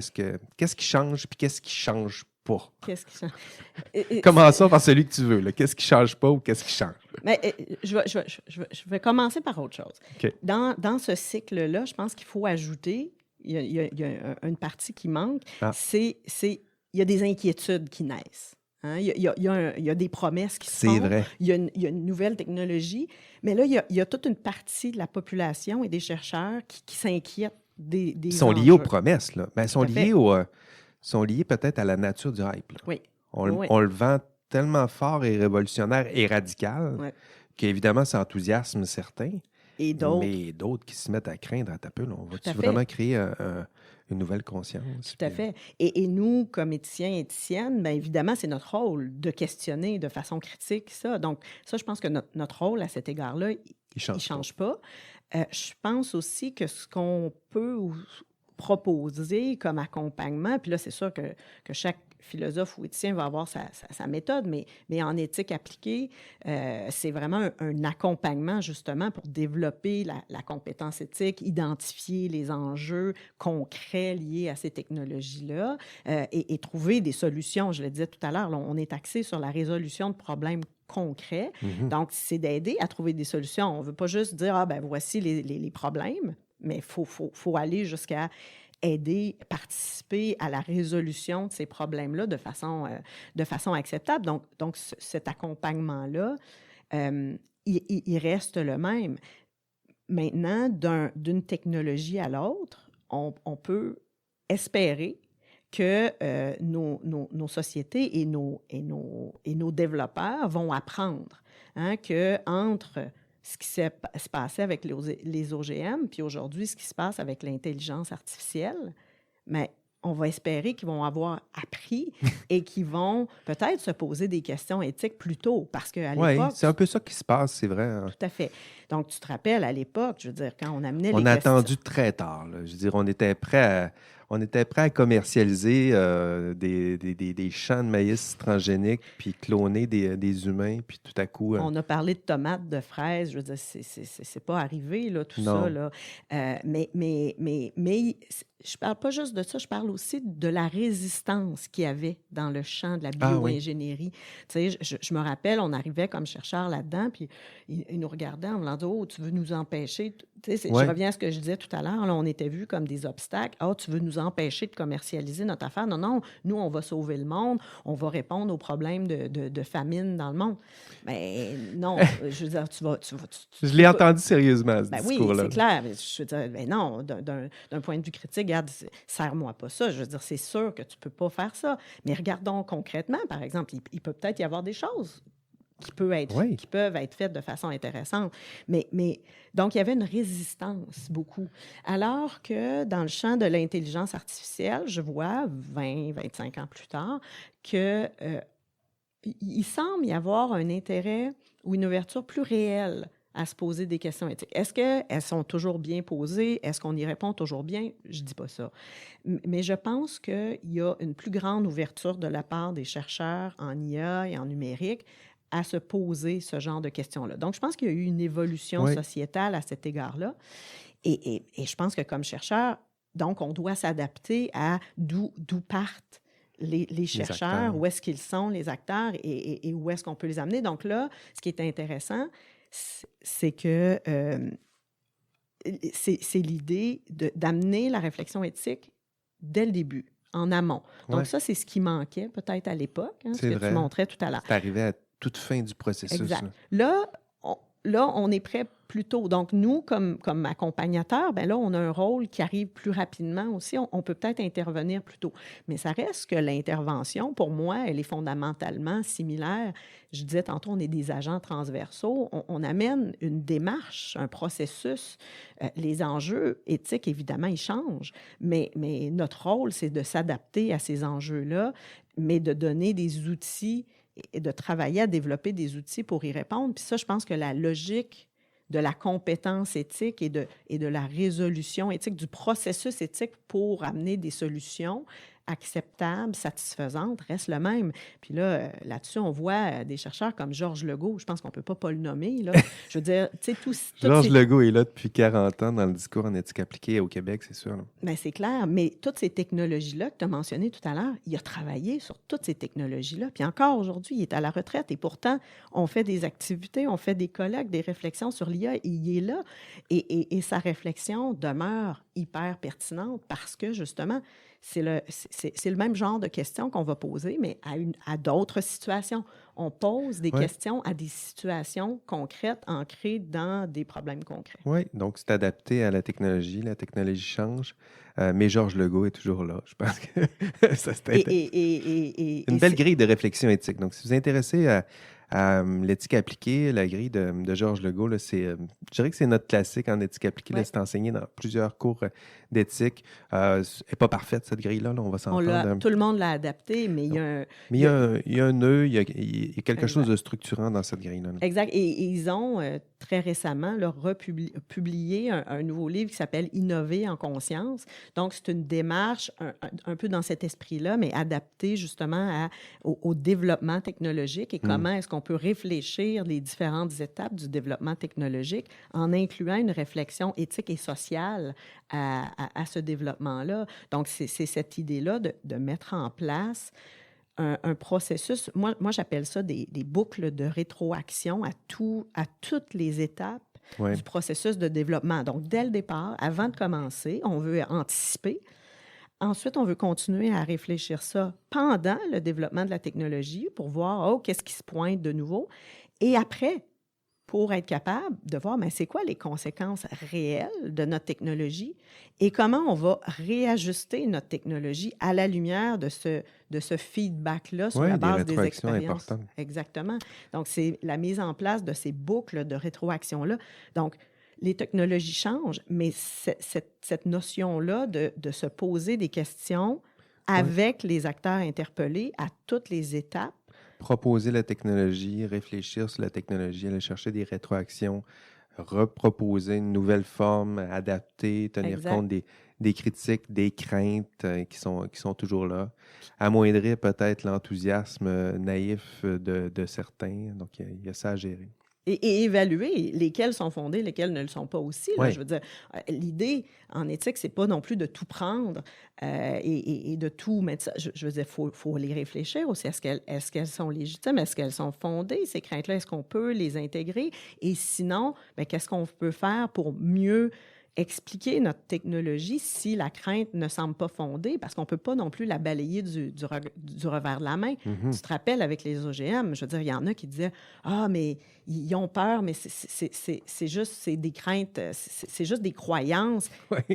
qu'est-ce qui change puis qu'est-ce qui change pas? Qu'est-ce qui change? Commençons par celui que tu veux. Là. Qu'est-ce qui change pas ou qu'est-ce qui change? Mais, je vais commencer par autre chose. Okay. Dans ce cycle-là, je pense qu'il faut ajouter, il y a une partie qui manque, il y a des inquiétudes qui naissent. Hein? Il y a des promesses qui se font. C'est vrai. Il y a une nouvelle technologie. Mais là, il y a toute une partie de la population et des chercheurs qui s'inquiètent des Ils sont liés aux promesses. Là. Ben, sont liés peut-être à la nature du hype. Là. Oui. On le vend tellement fort et révolutionnaire et radical qu'évidemment, ça enthousiasme certains. Et d'autres. Mais d'autres qui se mettent à craindre à taper. On va-tu vraiment créer une nouvelle conscience? Tout à fait. Et nous, comme éthiciens et éthiciennes, bien évidemment, c'est notre rôle de questionner de façon critique ça. Donc, ça, je pense que notre rôle à cet égard-là, il ne change pas. Je pense aussi que ce qu'on peut proposer comme accompagnement, puis là, c'est sûr que chaque philosophe ou éthicien va avoir sa méthode, mais en éthique appliquée, c'est vraiment un accompagnement justement pour développer la compétence éthique, identifier les enjeux concrets liés à ces technologies-là et trouver des solutions. Je le disais tout à l'heure, là, on est axé sur la résolution de problèmes concrets. Mm-hmm. Donc, c'est d'aider à trouver des solutions. On ne veut pas juste dire, voici les problèmes, mais il faut aller jusqu'à aider, participer à la résolution de ces problèmes-là de façon acceptable. Donc cet accompagnement-là, il reste le même. Maintenant, d'une technologie à l'autre, on peut espérer que nos sociétés et nos développeurs vont apprendre qu'entre ce qui s'est passé avec les OGM, puis aujourd'hui, ce qui se passe avec l'intelligence artificielle, mais on va espérer qu'ils vont avoir appris et qu'ils vont peut-être se poser des questions éthiques plus tôt, parce qu'à l'époque... Oui, c'est un peu ça qui se passe, c'est vrai. Hein. Tout à fait. Donc, tu te rappelles, à l'époque, je veux dire, quand on amenait on a attendu très tard. Là. Je veux dire, on était prêt à commercialiser des champs de maïs transgéniques, puis cloner des humains, puis tout à coup... On a parlé de tomates, de fraises, je veux dire, c'est pas arrivé, là, tout non. ça. Là. Mais je parle pas juste de ça, je parle aussi de la résistance qu'il y avait dans le champ de la bioingénierie. Tu sais, je me rappelle, on arrivait comme chercheur là-dedans, puis ils nous regardaient en me disant « Oh, tu veux nous empêcher... » Tu sais, je reviens à ce que je disais tout à l'heure, là, on était vus comme des obstacles. « Ah, tu veux nous empêcher de commercialiser notre affaire? » Non, nous, on va sauver le monde, on va répondre aux problèmes de famine dans le monde. Mais non, je veux dire, je l'ai entendu sérieusement, ce discours-là. Oui, c'est clair. Mais je veux dire, non, d'un point de vue critique, regarde, serre-moi pas ça. Je veux dire, c'est sûr que tu peux pas faire ça. Mais regardons concrètement, par exemple, il peut peut-être y avoir des choses qui peuvent être faites de façon intéressante. Mais donc, il y avait une résistance beaucoup. Alors que dans le champ de l'intelligence artificielle, je vois, 20-25 ans plus tard, que il semble y avoir un intérêt ou une ouverture plus réelle à se poser des questions éthiques. Est-ce qu'elles sont toujours bien posées? Est-ce qu'on y répond toujours bien? Je ne dis pas ça. Mais je pense qu'il y a une plus grande ouverture de la part des chercheurs en IA et en numérique à se poser ce genre de questions-là. Donc, je pense qu'il y a eu une évolution sociétale à cet égard-là. Et je pense que comme chercheur, donc, on doit s'adapter à d'où partent les chercheurs, où est-ce qu'ils sont, les acteurs, et où est-ce qu'on peut les amener. Donc là, ce qui est intéressant, c'est que c'est l'idée d'amener la réflexion éthique dès le début, en amont. Donc ça, c'est ce qui manquait peut-être à l'époque, ce que tu montrais tout à l'heure. C'est arrivé à toute fin du processus. Exact. Là, on est prêt plus tôt. Donc, nous, comme accompagnateurs, ben là, on a un rôle qui arrive plus rapidement aussi. On peut peut-être intervenir plus tôt. Mais ça reste que l'intervention, pour moi, elle est fondamentalement similaire. Je disais tantôt, on est des agents transversaux. On amène une démarche, un processus. Les enjeux éthiques, évidemment, ils changent. Mais notre rôle, c'est de s'adapter à ces enjeux-là, mais de donner des outils et de travailler à développer des outils pour y répondre. Puis ça, je pense que la logique de la compétence éthique et de la résolution éthique, du processus éthique pour amener des solutions acceptables, satisfaisantes, reste le même. Puis là, là-dessus, on voit des chercheurs comme Georges Legault, je pense qu'on ne peut pas le nommer, là. Je veux dire, tu sais, Georges Legault est là depuis 40 ans dans le discours en éthique appliquée au Québec, c'est sûr. Bien, c'est clair, mais toutes ces technologies-là que tu as mentionnées tout à l'heure, il a travaillé sur toutes ces technologies-là. Puis encore aujourd'hui, il est à la retraite et pourtant, on fait des activités, on fait des colloques, des réflexions sur l'IA et il est là. Et sa réflexion demeure hyper pertinente parce que justement, c'est le même genre de questions qu'on va poser, mais à d'autres situations. On pose des questions à des situations concrètes, ancrées dans des problèmes concrets. Oui, donc c'est adapté à la technologie change, mais Georges Legault est toujours là. Je pense que ça c'est une belle grille de réflexion éthique. Donc, si vous vous intéressez à l'éthique appliquée, la grille de Georges Legault, là, je dirais que c'est notre classique en éthique appliquée. Là, c'est enseigné dans plusieurs cours d'éthique. Elle n'est pas parfaite, cette grille-là, là, on va s'entendre. Tout le monde l'a adapté, mais il y a un... Mais il y a un nœud, il y a quelque chose de structurant dans cette grille-là. Exact. Et ils ont très récemment publié un nouveau livre qui s'appelle « Innover en conscience ». Donc, c'est une démarche un peu dans cet esprit-là, mais adaptée justement au développement technologique et comment est-ce qu'on peut réfléchir les différentes étapes du développement technologique en incluant une réflexion éthique et sociale à ce développement-là. Donc, c'est cette idée-là de mettre en place un processus, moi j'appelle ça des boucles de rétroaction à toutes les étapes du processus de développement. Donc, dès le départ, avant de commencer, on veut anticiper. Ensuite, on veut continuer à réfléchir ça pendant le développement de la technologie pour voir, qu'est-ce qui se pointe de nouveau. Et après, pour être capable de voir, mais c'est quoi les conséquences réelles de notre technologie et comment on va réajuster notre technologie à la lumière de ce feedback-là sur la base des expériences. Importantes. Exactement. Donc, c'est la mise en place de ces boucles de rétroaction-là. Donc, les technologies changent, mais cette notion-là de se poser des questions avec les acteurs interpellés à toutes les étapes. Proposer la technologie, réfléchir sur la technologie, aller chercher des rétroactions, reproposer une nouvelle forme, adapter, tenir compte des critiques, des craintes qui sont toujours là, amoindrir peut-être l'enthousiasme naïf de certains. Donc, il y a ça à gérer. Et évaluer lesquels sont fondés, lesquels ne le sont pas aussi. Là. Je veux dire, l'idée en éthique, c'est pas non plus de tout prendre et de tout mettre ça. Je veux dire, faut les réfléchir aussi. Est-ce qu'elles sont légitimes? Est-ce qu'elles sont fondées? Ces craintes-là, est-ce qu'on peut les intégrer? Et sinon, qu'est-ce qu'on peut faire pour mieux expliquer notre technologie si la crainte ne semble pas fondée, parce qu'on ne peut pas non plus la balayer du revers de la main. Tu te rappelles avec les OGM, je veux dire, il y en a qui disaient « Ah, mais ils ont peur, mais c'est des craintes, c'est juste des croyances. »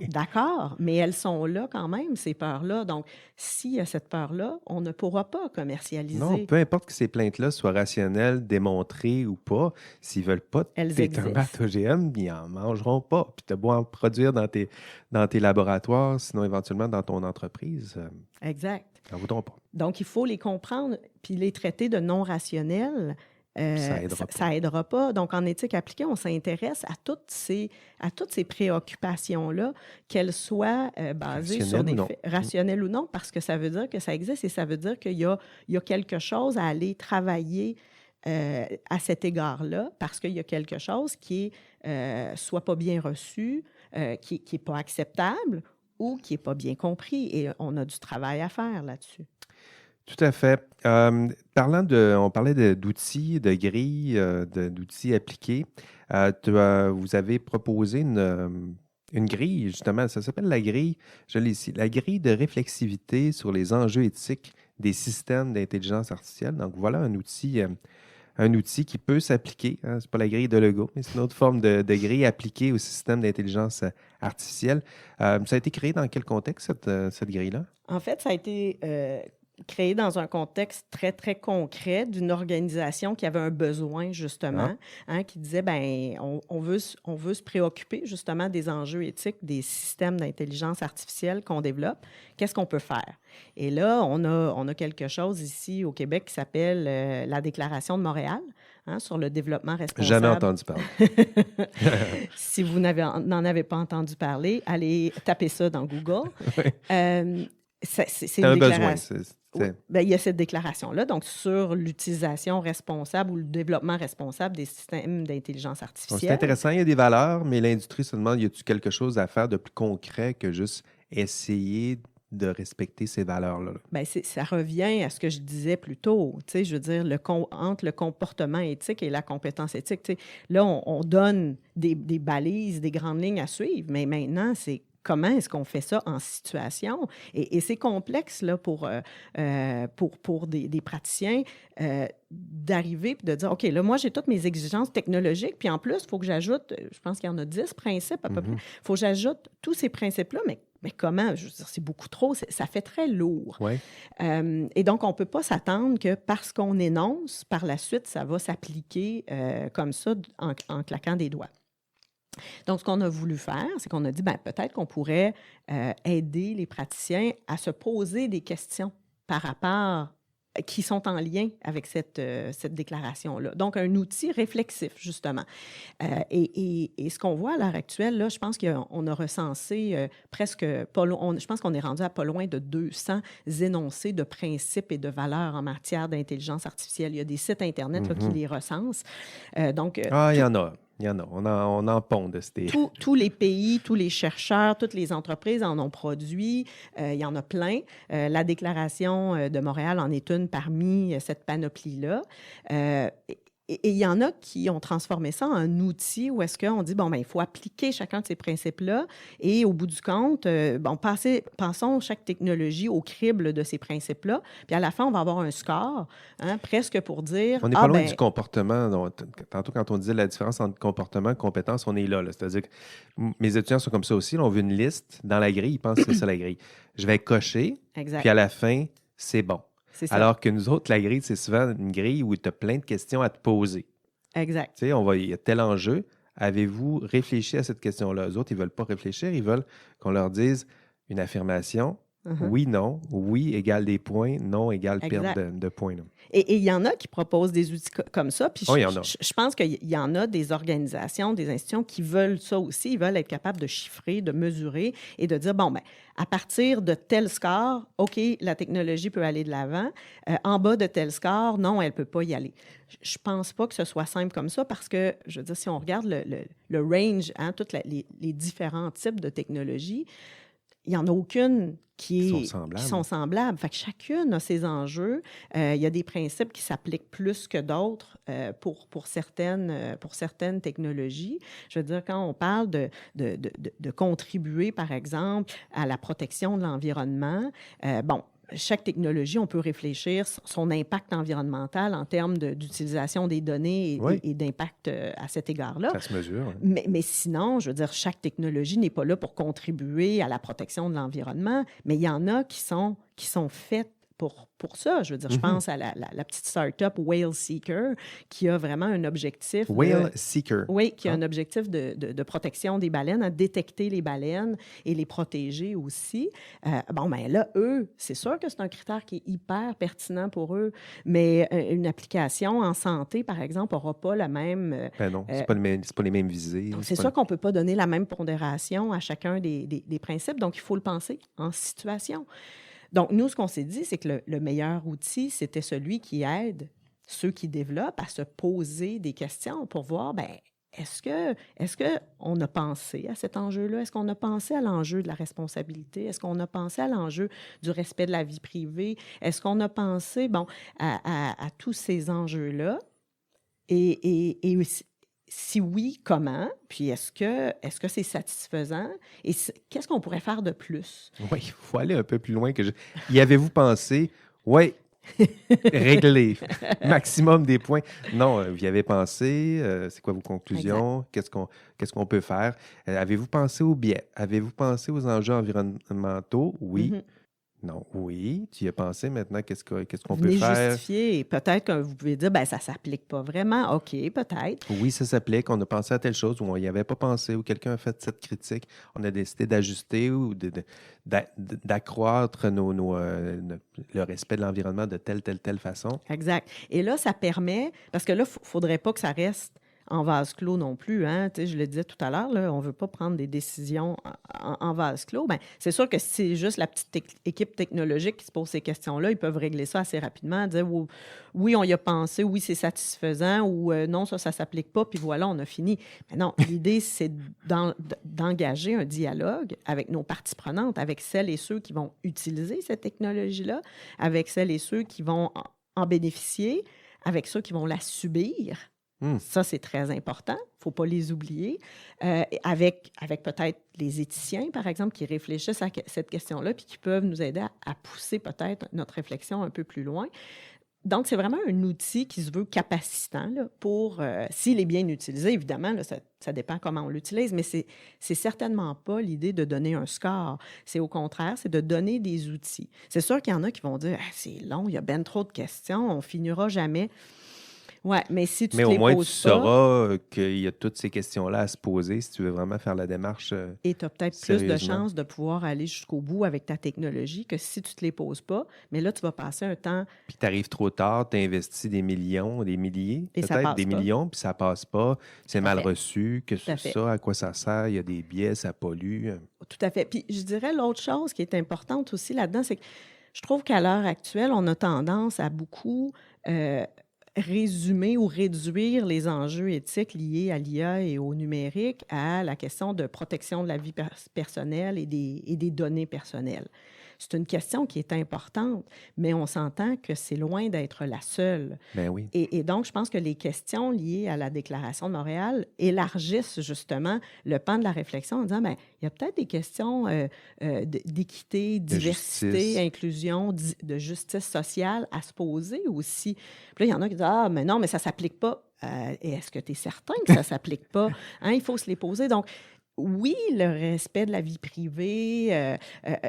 D'accord, mais elles sont là quand même, ces peurs-là. Donc, s'il y a cette peur-là, on ne pourra pas commercialiser. Non, peu importe que ces plaintes-là soient rationnelles, démontrées ou pas, s'ils ne veulent pas tes tomates OGM, ils n'en mangeront pas. Puis tu as beau en produire dans tes laboratoires, sinon éventuellement dans ton entreprise. Exact. N'en voudront pas. Donc, il faut les comprendre puis les traiter de non rationnels. Ça aidera pas. Donc, en éthique appliquée, on s'intéresse à toutes ces préoccupations-là, qu'elles soient basées sur des faits rationnels ou non, parce que ça veut dire que ça existe et ça veut dire qu'il y a quelque chose à aller travailler à cet égard-là, parce qu'il y a quelque chose qui est soit pas bien reçu, qui n'est pas acceptable ou qui n'est pas bien compris. Et on a du travail à faire là-dessus. Tout à fait. On parlait d'outils, de grilles, d'outils appliqués. Vous avez proposé une grille, justement, ça s'appelle la grille, je l'ai ici, la grille de réflexivité sur les enjeux éthiques des systèmes d'intelligence artificielle. Donc, voilà un outil un outil qui peut s'appliquer. Hein, c'est pas la grille de Lego, mais c'est une autre forme de grille appliquée au système d'intelligence artificielle. Ça a été créé dans quel contexte, cette grille-là? En fait, ça a été créé dans un contexte très, très concret d'une organisation qui avait un besoin, justement, qui disait, ben on veut se préoccuper, justement, des enjeux éthiques des systèmes d'intelligence artificielle qu'on développe. Qu'est-ce qu'on peut faire? Et là, on a quelque chose ici au Québec qui s'appelle la Déclaration de Montréal, sur le développement responsable. Jamais entendu parler. Si vous n'en avez pas entendu parler, allez taper ça dans Google. C'est une déclaration. Il y a cette déclaration-là, donc sur l'utilisation responsable ou le développement responsable des systèmes d'intelligence artificielle. C'est intéressant, il y a des valeurs, mais l'industrie se demande, y a-t-il quelque chose à faire de plus concret que juste essayer de respecter ces valeurs-là? Bien, ça revient à ce que je disais plus tôt. Je veux dire, entre le comportement éthique et la compétence éthique. Là, on donne des balises, des grandes lignes à suivre, mais maintenant, c'est comment est-ce qu'on fait ça en situation? Et c'est complexe là, pour des praticiens d'arriver et de dire, OK, là, moi, j'ai toutes mes exigences technologiques, puis en plus, il faut que j'ajoute, je pense qu'il y en a 10 principes à peu près. Il faut que j'ajoute tous ces principes-là, mais comment? Je veux dire, c'est beaucoup trop, ça fait très lourd. Ouais. Et donc, on ne peut pas s'attendre que parce qu'on énonce, par la suite, ça va s'appliquer comme ça en claquant des doigts. Donc, ce qu'on a voulu faire, c'est qu'on a dit, peut-être qu'on pourrait aider les praticiens à se poser des questions par rapport qui sont en lien avec cette déclaration-là. Donc, un outil réflexif, justement. Et ce qu'on voit à l'heure actuelle, là, je pense qu'on a recensé je pense qu'on est rendu à pas loin de 200 énoncés de principes et de valeurs en matière d'intelligence artificielle. Il y a des sites Internet là, qui les recensent. Il y en a. Il y en a. On en pond de ces... Tous les pays, tous les chercheurs, toutes les entreprises en ont produit. Il y en a plein. La Déclaration de Montréal en est une parmi cette panoplie-là. Et il y en a qui ont transformé ça en outil où est-ce qu'on dit, il faut appliquer chacun de ces principes-là et au bout du compte, passons chaque technologie au crible de ces principes-là. Puis à la fin, on va avoir un score, presque pour dire... On n'est pas loin du comportement. Donc, tantôt, quand on disait la différence entre comportement et compétence, on est là. C'est-à-dire que mes étudiants sont comme ça aussi. Là, on veut une liste dans la grille. Ils pensent que c'est ça la grille. Je vais cocher, exact. Puis à la fin, c'est bon. Alors que nous autres, la grille, c'est souvent une grille où tu as plein de questions à te poser. Exact. Tu sais, il y a tel enjeu. Avez-vous réfléchi à cette question-là? Eux autres, ils ne veulent pas réfléchir. Ils veulent qu'on leur dise une affirmation. Oui, non. Oui égale des points. Non égale perte de points. Là. Et il y en a qui proposent des outils comme ça. Puis il y en a. Je pense qu'il y en a des organisations, des institutions qui veulent ça aussi. Ils veulent être capables de chiffrer, de mesurer et de dire, à partir de tel score, OK, la technologie peut aller de l'avant. En bas de tel score, non, elle ne peut pas y aller. Je ne pense pas que ce soit simple comme ça parce que, je veux dire, si on regarde le range, tous les différents types de technologies, il n'y en a aucune qui sont semblables. Fait que chacune a ses enjeux. Il y a des principes qui s'appliquent plus que d'autres pour certaines technologies. Je veux dire, quand on parle de contribuer, par exemple, à la protection de l'environnement, chaque technologie, on peut réfléchir son impact environnemental en termes d'utilisation des données et d'impact à cet égard-là. Ça se mesure. Oui. Mais sinon, je veux dire, chaque technologie n'est pas là pour contribuer à la protection de l'environnement, mais il y en a qui sont faites pour ça. Je veux dire, je pense à la petite start-up Whale Seeker qui a vraiment un objectif... Whale Seeker. Oui, qui a un objectif de protection des baleines, à détecter les baleines et les protéger aussi. Là, eux, c'est sûr que c'est un critère qui est hyper pertinent pour eux, mais une application en santé, par exemple, n'aura pas la même... non, c'est pas les mêmes visées. C'est sûr qu'on ne peut pas donner la même pondération à chacun des principes, donc il faut le penser en situation. Donc, nous, ce qu'on s'est dit, c'est que le meilleur outil, c'était celui qui aide ceux qui développent à se poser des questions pour voir, est-ce qu'on a pensé à cet enjeu-là? Est-ce qu'on a pensé à l'enjeu de la responsabilité? Est-ce qu'on a pensé à l'enjeu du respect de la vie privée? Est-ce qu'on a pensé, à tous ces enjeux-là? Et si oui, comment? Puis est-ce que c'est satisfaisant? Et qu'est-ce qu'on pourrait faire de plus? Oui, il faut aller un peu plus loin. Y avez-vous pensé? Oui, Réglé. Maximum des points. Non, vous y avez pensé. C'est quoi vos conclusions? Qu'est-ce qu'on peut faire? Avez-vous pensé aux biais? Avez-vous pensé aux enjeux environnementaux? Oui. Mhm. Non. Oui. Tu y as pensé. Maintenant, qu'est-ce qu'on peut Venez faire? justifier. Et peut-être que vous pouvez dire, ben ça ne s'applique pas vraiment. OK, peut-être. Oui, ça s'applique. On a pensé à telle chose ou on n'y avait pas pensé ou quelqu'un a fait cette critique. On a décidé d'ajuster ou d'accroître le respect de l'environnement de telle façon. Exact. Et là, ça permet, parce que là, il ne faudrait pas que ça reste en vase clos non plus. Hein? Tu sais, je le disais tout à l'heure, là, on ne veut pas prendre des décisions en vase clos. Bien, c'est sûr que si c'est juste la petite équipe technologique qui se pose ces questions-là, ils peuvent régler ça assez rapidement, dire oui, on y a pensé, oui, c'est satisfaisant, ou non, ça ne s'applique pas, puis voilà, on a fini. Mais non, l'idée, c'est d'engager un dialogue avec nos parties prenantes, avec celles et ceux qui vont utiliser cette technologie-là, avec celles et ceux qui vont en bénéficier, avec ceux qui vont la subir. Ça, c'est très important. Il ne faut pas les oublier. Avec peut-être les éthiciens, par exemple, qui réfléchissent à cette question-là puis qui peuvent nous aider à pousser peut-être notre réflexion un peu plus loin. Donc, c'est vraiment un outil qui se veut capacitant là, pour, s'il est bien utilisé, évidemment, là, ça dépend comment on l'utilise, mais c'est certainement pas l'idée de donner un score. C'est au contraire, c'est de donner des outils. C'est sûr qu'il y en a qui vont dire « c'est long, il y a bien trop de questions, on finira jamais ». Oui, mais si tu Mais te au les moins, tu poses pas, sauras qu'il y a toutes ces questions-là à se poser si tu veux vraiment faire la démarche et tu as peut-être plus de sérieusement. chances de pouvoir aller jusqu'au bout avec ta technologie que si tu ne te les poses pas. Mais là, tu vas passer un temps Puis tu arrives trop tard, tu investis des millions, des milliers, et ça peut-être passe des pas. millions, puis ça passe pas, c'est Tout à mal fait. reçu, que Tout à c'est fait. ça, à quoi ça sert, il y a des biais, ça pollue. Tout à fait. Puis je dirais l'autre chose qui est importante aussi là-dedans, c'est que je trouve qu'à l'heure actuelle, on a tendance à beaucoup résumer ou réduire les enjeux éthiques liés à l'IA et au numérique à la question de protection de la vie personnelle et des données personnelles. C'est une question qui est importante, mais on s'entend que c'est loin d'être la seule. Ben oui. Et donc, je pense que les questions liées à la Déclaration de Montréal élargissent justement le pan de la réflexion en disant, bien, il y a peut-être des questions d'équité, diversité, justice. inclusion, de justice sociale à se poser aussi. Puis là, il y en a qui disent, ah, mais non, mais ça ne s'applique pas. Et est-ce que tu es certain que ça ne s'applique pas? Hein, il faut se les poser. Donc, oui, le respect de la vie privée,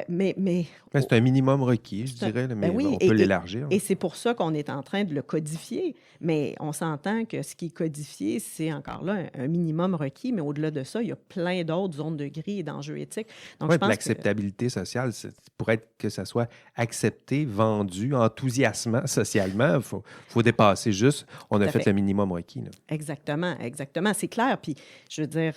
mais Ben, c'est un minimum requis, je c'est un- dirais, là, ben mais oui, on peut l'élargir. et c'est pour ça qu'on est en train de le codifier. Mais on s'entend que ce qui est codifié, c'est encore là un minimum requis, mais au-delà de ça, il y a plein d'autres zones de gris et d'enjeux éthiques. Donc, Oui, je pense que l'acceptabilité sociale, pour être que ça soit accepté, vendu, enthousiasmant socialement, il faut dépasser juste, on tout a à fait fait. le minimum requis. Là. Exactement, exactement. C'est clair. Puis, je veux dire,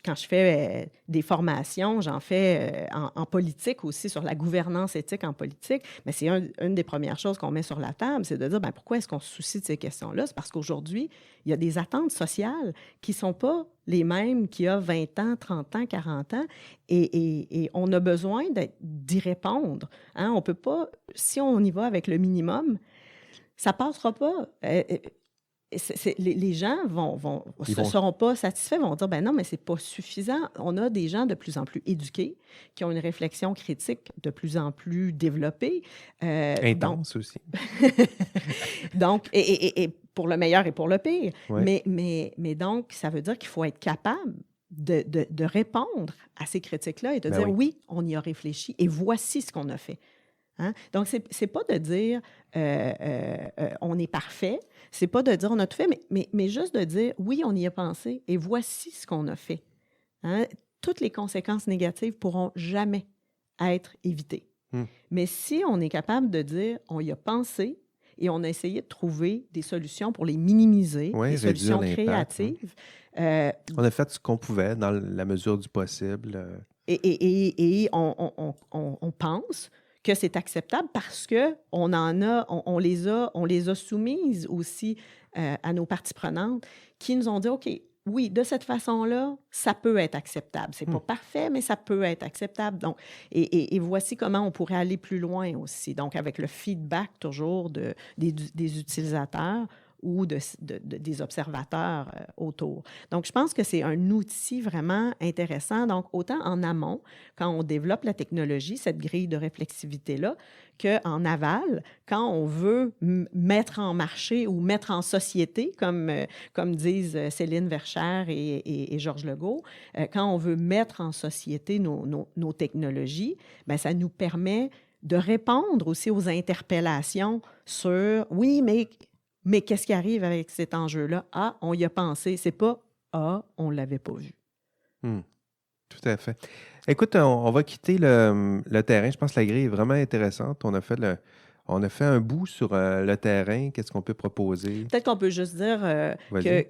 quand je fais des formations, j'en fais en politique aussi, sur la gouvernance éthique en politique, mais c'est une des premières choses qu'on met sur la table, c'est de dire, bien, pourquoi est-ce qu'on se soucie de ces questions-là? C'est parce qu'aujourd'hui, il y a des attentes sociales qui ne sont pas les mêmes qu'il y a 20 ans, 30 ans, 40 ans, et on a besoin d'y répondre. Hein? On peut pas, si on y va avec le minimum, ça passera pas. Les gens seront pas satisfaits, vont dire, ben non, mais c'est pas suffisant. On a des gens de plus en plus éduqués, qui ont une réflexion critique de plus en plus développée. Intense aussi. Donc, et pour le meilleur et pour le pire. Ouais. Mais donc, ça veut dire qu'il faut être capable de répondre à ces critiques-là et de Ben dire, oui. oui, on y a réfléchi et voici ce qu'on a fait. Hein? Donc, c'est pas de dire on est parfait, c'est pas de dire on a tout fait, mais juste de dire oui, on y a pensé et voici ce qu'on a fait. Hein? Toutes les conséquences négatives pourront jamais être évitées. Mais si on est capable de dire on y a pensé et on a essayé de trouver des solutions pour les minimiser, Oui, des réduire solutions l'impact. créatives, On a fait ce qu'on pouvait dans la mesure du possible. et on pense que c'est acceptable parce on les a soumises aussi à nos parties prenantes qui nous ont dit, OK, oui, de cette façon-là, ça peut être acceptable. C'est pas parfait, mais ça peut être acceptable. Donc, et voici comment on pourrait aller plus loin aussi. Donc, avec le feedback toujours des utilisateurs, ou des observateurs autour. Donc, je pense que c'est un outil vraiment intéressant. Donc, autant en amont, quand on développe la technologie, cette grille de réflexivité-là, qu'en aval, quand on veut mettre en marché ou mettre en société, comme disent Céline Verchères et Georges Legault, quand on veut mettre en société nos technologies, bien, ça nous permet de répondre aussi aux interpellations sur « oui, mais qu'est-ce qui arrive avec cet enjeu-là? Ah, on y a pensé. C'est pas « ah, on l'avait pas vu. » Tout à fait. Écoute, on va quitter le terrain. Je pense que la grille est vraiment intéressante. On a fait un bout sur le terrain. Qu'est-ce qu'on peut proposer? Peut-être qu'on peut juste dire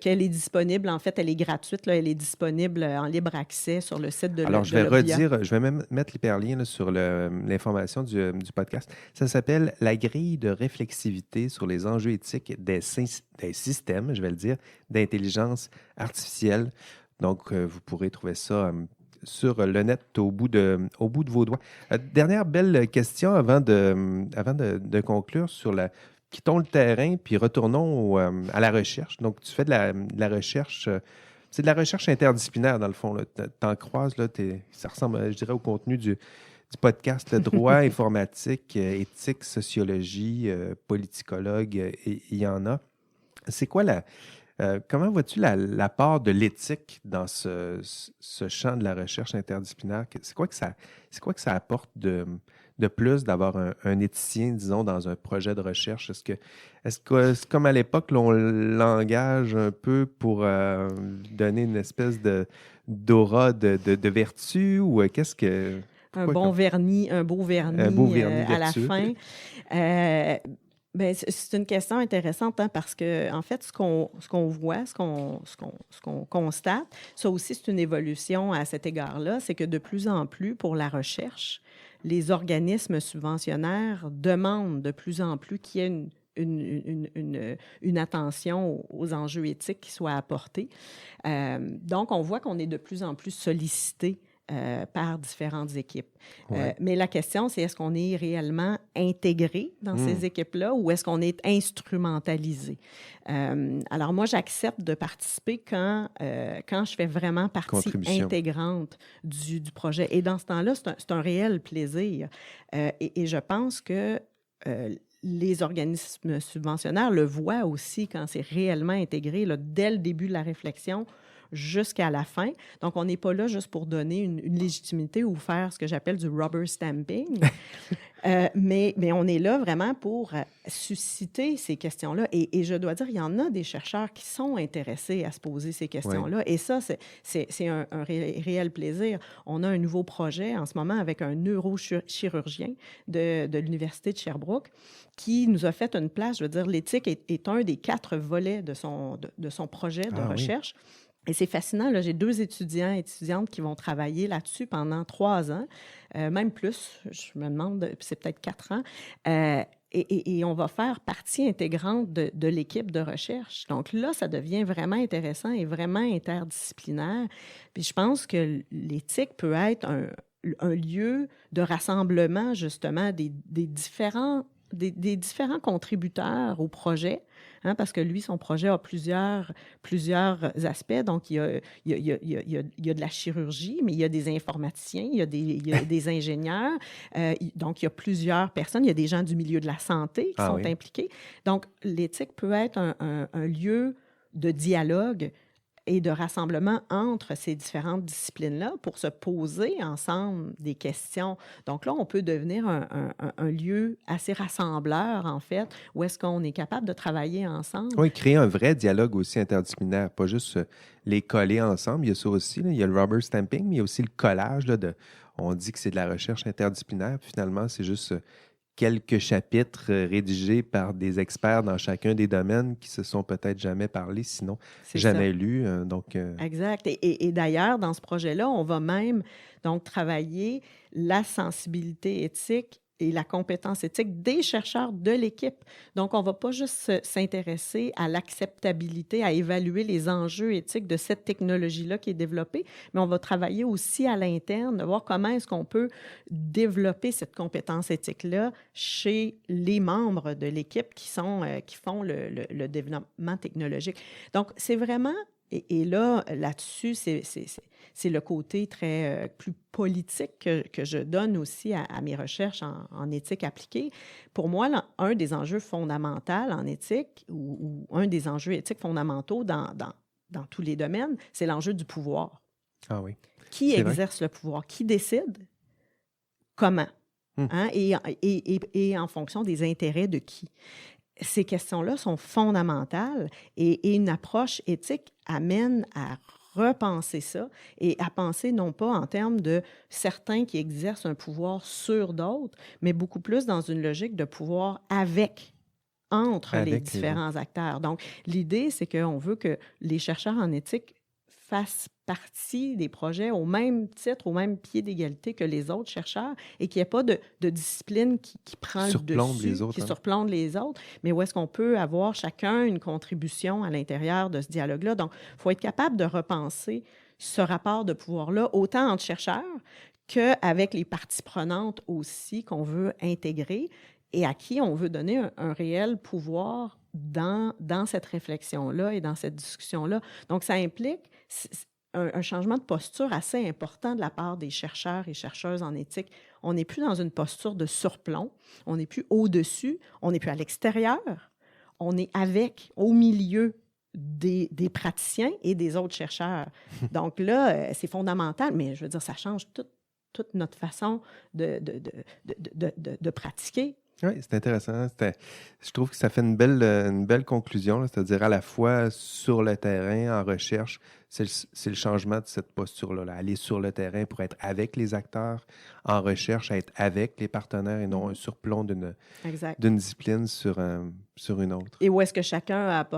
qu'elle est disponible. En fait, elle est gratuite. Là, elle est disponible en libre accès sur le site de Alors, je vais l'Oblia. redire, je vais même mettre l'hyperlien là, sur l'information du podcast. Ça s'appelle « La grille de réflexivité sur les enjeux éthiques des systèmes, je vais le dire, d'intelligence artificielle ». Donc, vous pourrez trouver ça sur le net au bout de vos doigts. Dernière belle question avant de conclure sur quittons le terrain puis retournons à la recherche. Donc, tu fais de la recherche, c'est de la recherche interdisciplinaire dans le fond. T'en croises, là, ça ressemble, je dirais, au contenu du podcast, le droit, informatique, éthique, sociologie, politicologue, il y en a. C'est quoi comment vois-tu la part de l'éthique dans ce champ de la recherche interdisciplinaire? C'est quoi que ça apporte de plus d'avoir un éthicien, disons, dans un projet de recherche? Est-ce que c'est comme à l'époque, là, on l'engage un peu pour donner une espèce d'aura de vertu ou qu'est-ce que... Un beau vernis à la fin. Bien, c'est une question intéressante parce que, en fait, ce qu'on voit, ce qu'on constate, ça aussi, c'est une évolution à cet égard-là, c'est que de plus en plus, pour la recherche, les organismes subventionnaires demandent de plus en plus qu'il y ait une attention aux enjeux éthiques qui soient apportés. Donc, on voit qu'on est de plus en plus sollicité par différentes équipes. Ouais. Mais la question, c'est est-ce qu'on est réellement intégré dans ces équipes-là ou est-ce qu'on est instrumentalisé? Alors moi, j'accepte de participer quand je fais vraiment partie intégrante du projet. Et dans ce temps-là, c'est un réel plaisir. Et je pense que les organismes subventionnaires le voient aussi quand c'est réellement intégré là, dès le début de la réflexion jusqu'à la fin. Donc, on n'est pas là juste pour donner une légitimité ou faire ce que j'appelle du rubber stamping, mais on est là vraiment pour susciter ces questions-là. Et je dois dire, il y en a des chercheurs qui sont intéressés à se poser ces questions-là. Oui. Et ça, c'est un réel plaisir. On a un nouveau projet en ce moment avec un neurochirurgien de l'Université de Sherbrooke qui nous a fait une place. Je veux dire, l'éthique est un des 4 volets de son projet de recherche. Oui. Et c'est fascinant, là, j'ai 2 étudiants et étudiantes qui vont travailler là-dessus pendant 3 ans, même plus, je me demande, c'est peut-être 4 ans. Et on va faire partie intégrante de l'équipe de recherche. Donc là, ça devient vraiment intéressant et vraiment interdisciplinaire. Puis je pense que l'éthique peut être un lieu de rassemblement, justement, des différents contributeurs au projet, hein, parce que lui, son projet a plusieurs aspects. Donc, il y a de la chirurgie, mais il y a des informaticiens, il y a des ingénieurs. Donc, il y a plusieurs personnes. Il y a des gens du milieu de la santé qui sont impliqués. Donc, l'éthique peut être un lieu de dialogue et de rassemblement entre ces différentes disciplines-là pour se poser ensemble des questions. Donc là, on peut devenir un lieu assez rassembleur, en fait, où est-ce qu'on est capable de travailler ensemble. Oui, créer un vrai dialogue aussi interdisciplinaire, pas juste les coller ensemble. Il y a ça aussi, là, il y a le rubber stamping, mais il y a aussi le collage. Là, on dit que c'est de la recherche interdisciplinaire, puis finalement, c'est juste quelques chapitres rédigés par des experts dans chacun des domaines qui se sont peut-être jamais parlé, sinon jamais lus. Exact. Et d'ailleurs, dans ce projet-là, on va même donc travailler la sensibilité éthique et la compétence éthique des chercheurs de l'équipe. Donc, on ne va pas juste s'intéresser à l'acceptabilité, à évaluer les enjeux éthiques de cette technologie-là qui est développée, mais on va travailler aussi à l'interne, de voir comment est-ce qu'on peut développer cette compétence éthique-là chez les membres de l'équipe qui font le développement technologique. Donc, c'est vraiment... Et là, là-dessus, c'est le côté plus politique que je donne aussi à mes recherches en éthique appliquée. Pour moi, là, un des enjeux fondamentaux en éthique ou un des enjeux éthiques fondamentaux dans tous les domaines, c'est l'enjeu du pouvoir. Ah oui. Qui exerce le pouvoir? Qui décide? Comment? Hein? Et en fonction des intérêts de qui? Ces questions-là sont fondamentales et une approche éthique amène à repenser ça et à penser non pas en termes de certains qui exercent un pouvoir sur d'autres, mais beaucoup plus dans une logique de pouvoir entre les différents acteurs. Donc, l'idée, c'est qu'on veut que les chercheurs en éthique fassent partie des projets au même titre, au même pied d'égalité que les autres chercheurs et qu'il n'y ait pas de discipline qui prend le dessus, qui surplombe les autres, mais où est-ce qu'on peut avoir chacun une contribution à l'intérieur de ce dialogue-là. Donc, il faut être capable de repenser ce rapport de pouvoir-là, autant entre chercheurs qu'avec les parties prenantes aussi qu'on veut intégrer et à qui on veut donner un réel pouvoir dans cette réflexion-là et dans cette discussion-là. Donc, ça implique un changement de posture assez important de la part des chercheurs et chercheuses en éthique. On n'est plus dans une posture de surplomb, on n'est plus au-dessus, on n'est plus à l'extérieur, on est au milieu des praticiens et des autres chercheurs. Donc là, c'est fondamental, mais je veux dire, ça change toute notre façon de pratiquer. Oui, c'est intéressant. Je trouve que ça fait une belle conclusion, là, c'est-à-dire à la fois sur le terrain, en recherche, c'est le changement de cette posture-là, là, aller sur le terrain pour être avec les acteurs, en recherche, être avec les partenaires et non un surplomb d'une discipline sur une autre. Et où est-ce que chacun a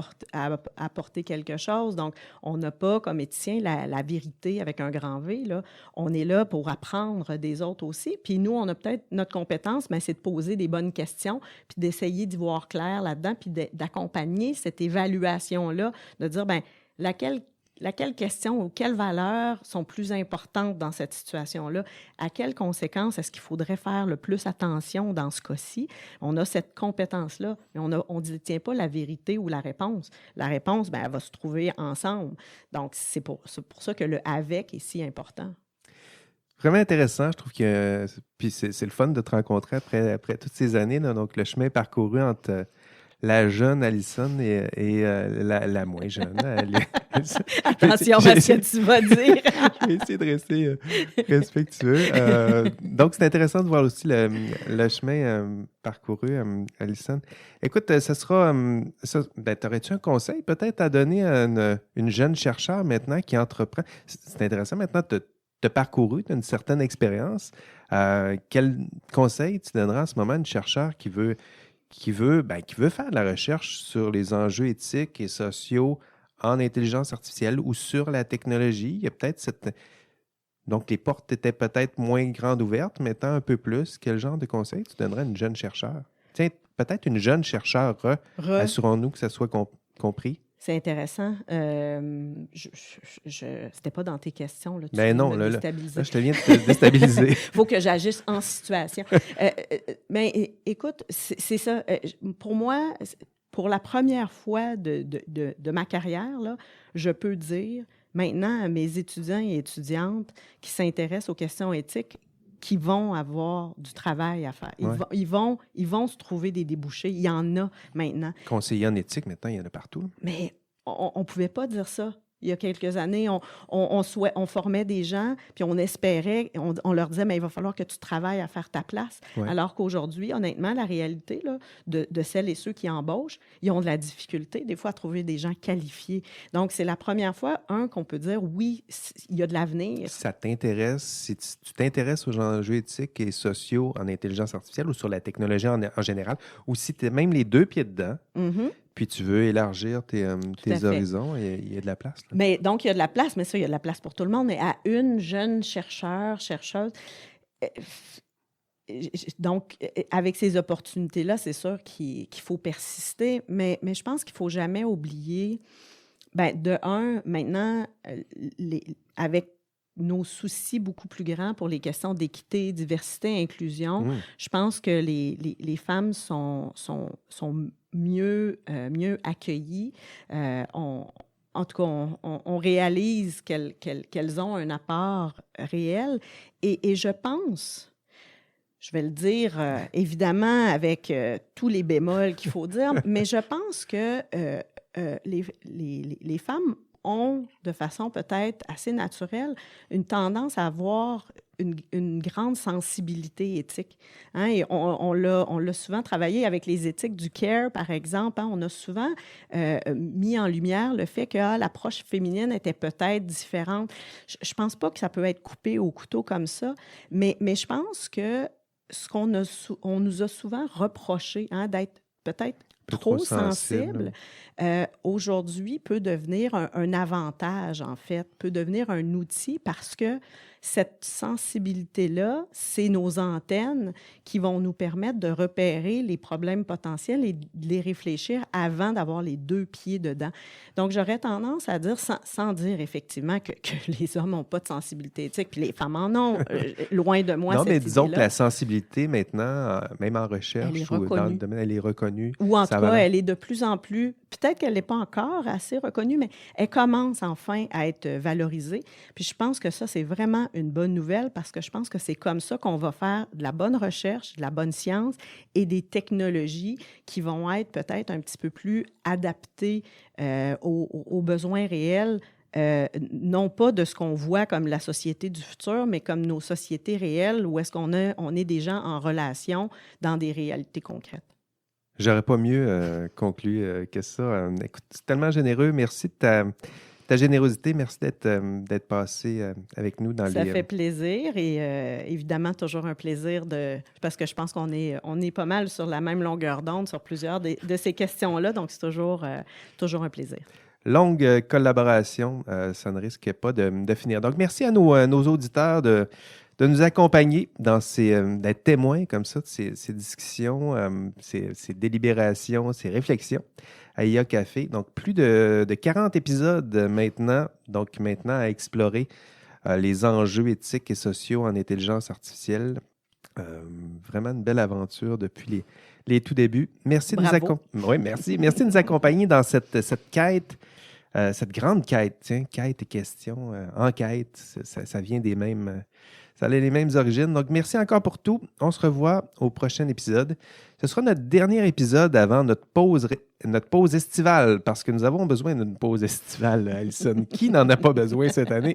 apporté quelque chose? Donc, on n'a pas, comme éthicien, la vérité avec un grand V. Là. On est là pour apprendre des autres aussi. Puis nous, on a peut-être notre compétence, mais c'est de poser des bonnes questions, puis d'essayer d'y voir clair là-dedans, puis d'accompagner cette évaluation-là, de dire, bien, laquelle question ou quelles valeurs sont plus importantes dans cette situation-là? À quelles conséquences est-ce qu'il faudrait faire le plus attention dans ce cas-ci? On a cette compétence-là, mais on ne détient pas la vérité ou la réponse. La réponse, bien, elle va se trouver ensemble. Donc, c'est pour ça que le « avec » est si important. Vraiment intéressant, je trouve que puis c'est le fun de te rencontrer après toutes ces années. Là, donc, le chemin parcouru entre la jeune Alison et la moins jeune. Attention à ce que tu vas dire. Je vais essayer de rester respectueux. Donc, c'est intéressant de voir aussi le chemin parcouru, Alison. Écoute, ça sera... t'aurais-tu un conseil peut-être à donner à une jeune chercheure maintenant qui entreprend? C'est intéressant maintenant de te parcouru, tu as une certaine expérience. Quel conseil tu donneras en ce moment à une chercheure qui veut faire de la recherche sur les enjeux éthiques et sociaux en intelligence artificielle ou sur la technologie? Il y a peut-être Donc, les portes étaient peut-être moins grandes ouvertes, maintenant un peu plus. Quel genre de conseil tu donnerais à une jeune chercheure? Tiens, peut-être une jeune chercheure, assurons-nous que ça soit compris. C'est intéressant. C'était pas dans tes questions. Là, non, là, je te viens de te déstabiliser. Il faut que j'agisse en situation. Mais écoute, c'est ça. Pour moi, pour la première fois de ma carrière, là, je peux dire maintenant à mes étudiants et étudiantes qui s'intéressent aux questions éthiques qui vont avoir du travail à faire. Ils vont se trouver des débouchés. Il y en a maintenant. Conseiller en éthique, maintenant, il y en a partout. Mais on ne pouvait pas dire ça. Il y a quelques années, on formait des gens, puis on espérait, on leur disait, mais il va falloir que tu travailles à faire ta place. Ouais. Alors qu'aujourd'hui, honnêtement, la réalité là, de celles et ceux qui embauchent, ils ont de la difficulté, des fois, à trouver des gens qualifiés. Donc, c'est la première fois, qu'on peut dire, oui, il y a de l'avenir. Si ça t'intéresse, si tu t'intéresses aux enjeux éthiques et sociaux en intelligence artificielle ou sur la technologie en général, ou si tu es même les deux pieds dedans, puis tu veux élargir tes horizons, il y a de la place. Là. Mais donc, il y a de la place, mais ça, il y a de la place pour tout le monde. Mais à une jeune chercheuse, donc, avec ces opportunités-là, c'est sûr qu'il faut persister, mais je pense qu'il ne faut jamais oublier, ben, de un, maintenant, avec nos soucis beaucoup plus grands pour les questions d'équité, diversité, inclusion, je pense que les femmes sont mieux accueillies. En tout cas, on réalise qu'elles ont un apport réel. Et je pense, je vais le dire évidemment avec tous les bémols qu'il faut dire, mais je pense que les femmes ont, de façon peut-être assez naturelle, une tendance à avoir une grande sensibilité éthique. Hein? Et on l'a souvent travaillé avec les éthiques du CARE, par exemple. Hein? On a souvent mis en lumière le fait que l'approche féminine était peut-être différente. Je ne pense pas que ça peut être coupé au couteau comme ça, mais je pense que ce on nous a souvent reproché, hein, d'être peut-être trop sensible, aujourd'hui peut devenir un avantage, en fait, peut devenir un outil parce que cette sensibilité-là, c'est nos antennes qui vont nous permettre de repérer les problèmes potentiels et de les réfléchir avant d'avoir les deux pieds dedans. Donc, j'aurais tendance à dire, sans dire effectivement que les hommes n'ont pas de sensibilité éthique, puis les femmes en ont, loin de moi non, cette mais disons idée-là. que la sensibilité, maintenant, même en recherche ou dans le domaine, elle est reconnue. Ou en tout cas, elle est de plus en plus, peut-être qu'elle n'est pas encore assez reconnue, mais elle commence enfin à être valorisée. Puis je pense que ça, c'est vraiment une bonne nouvelle parce que je pense que c'est comme ça qu'on va faire de la bonne recherche, de la bonne science et des technologies qui vont être peut-être un petit peu plus adaptées aux besoins réels. Non pas de ce qu'on voit comme la société du futur, mais comme nos sociétés réelles où est-ce qu'on est des gens en relation dans des réalités concrètes. J'aurais pas mieux conclu que ça. Écoute, c'est tellement généreux. Merci de ta générosité. Merci d'être passé avec nous dans Ça fait plaisir et évidemment, toujours un plaisir parce que je pense qu'on est pas mal sur la même longueur d'onde sur plusieurs de ces questions-là, donc c'est toujours un plaisir. Longue collaboration, ça ne risque pas de finir. Donc, merci à nos auditeurs de nous accompagner d'être témoins comme ça de ces discussions, ces délibérations, ces réflexions à IA Café. Donc, plus de 40 épisodes maintenant à explorer les enjeux éthiques et sociaux en intelligence artificielle. Vraiment une belle aventure depuis les tout débuts. Merci de nous accompagner dans cette quête, cette grande quête, quête et question, enquête, ça vient des mêmes... Ça a les mêmes origines. Donc, merci encore pour tout. On se revoit au prochain épisode. Ce sera notre dernier épisode avant notre pause estivale, parce que nous avons besoin d'une pause estivale, Alison. Qui n'en a pas besoin cette année?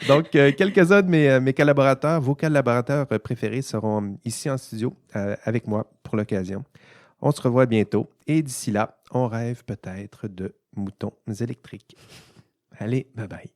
Donc, quelques-uns de mes collaborateurs, vos collaborateurs préférés, seront ici en studio avec moi pour l'occasion. On se revoit bientôt. Et d'ici là, on rêve peut-être de moutons électriques. Allez, bye-bye.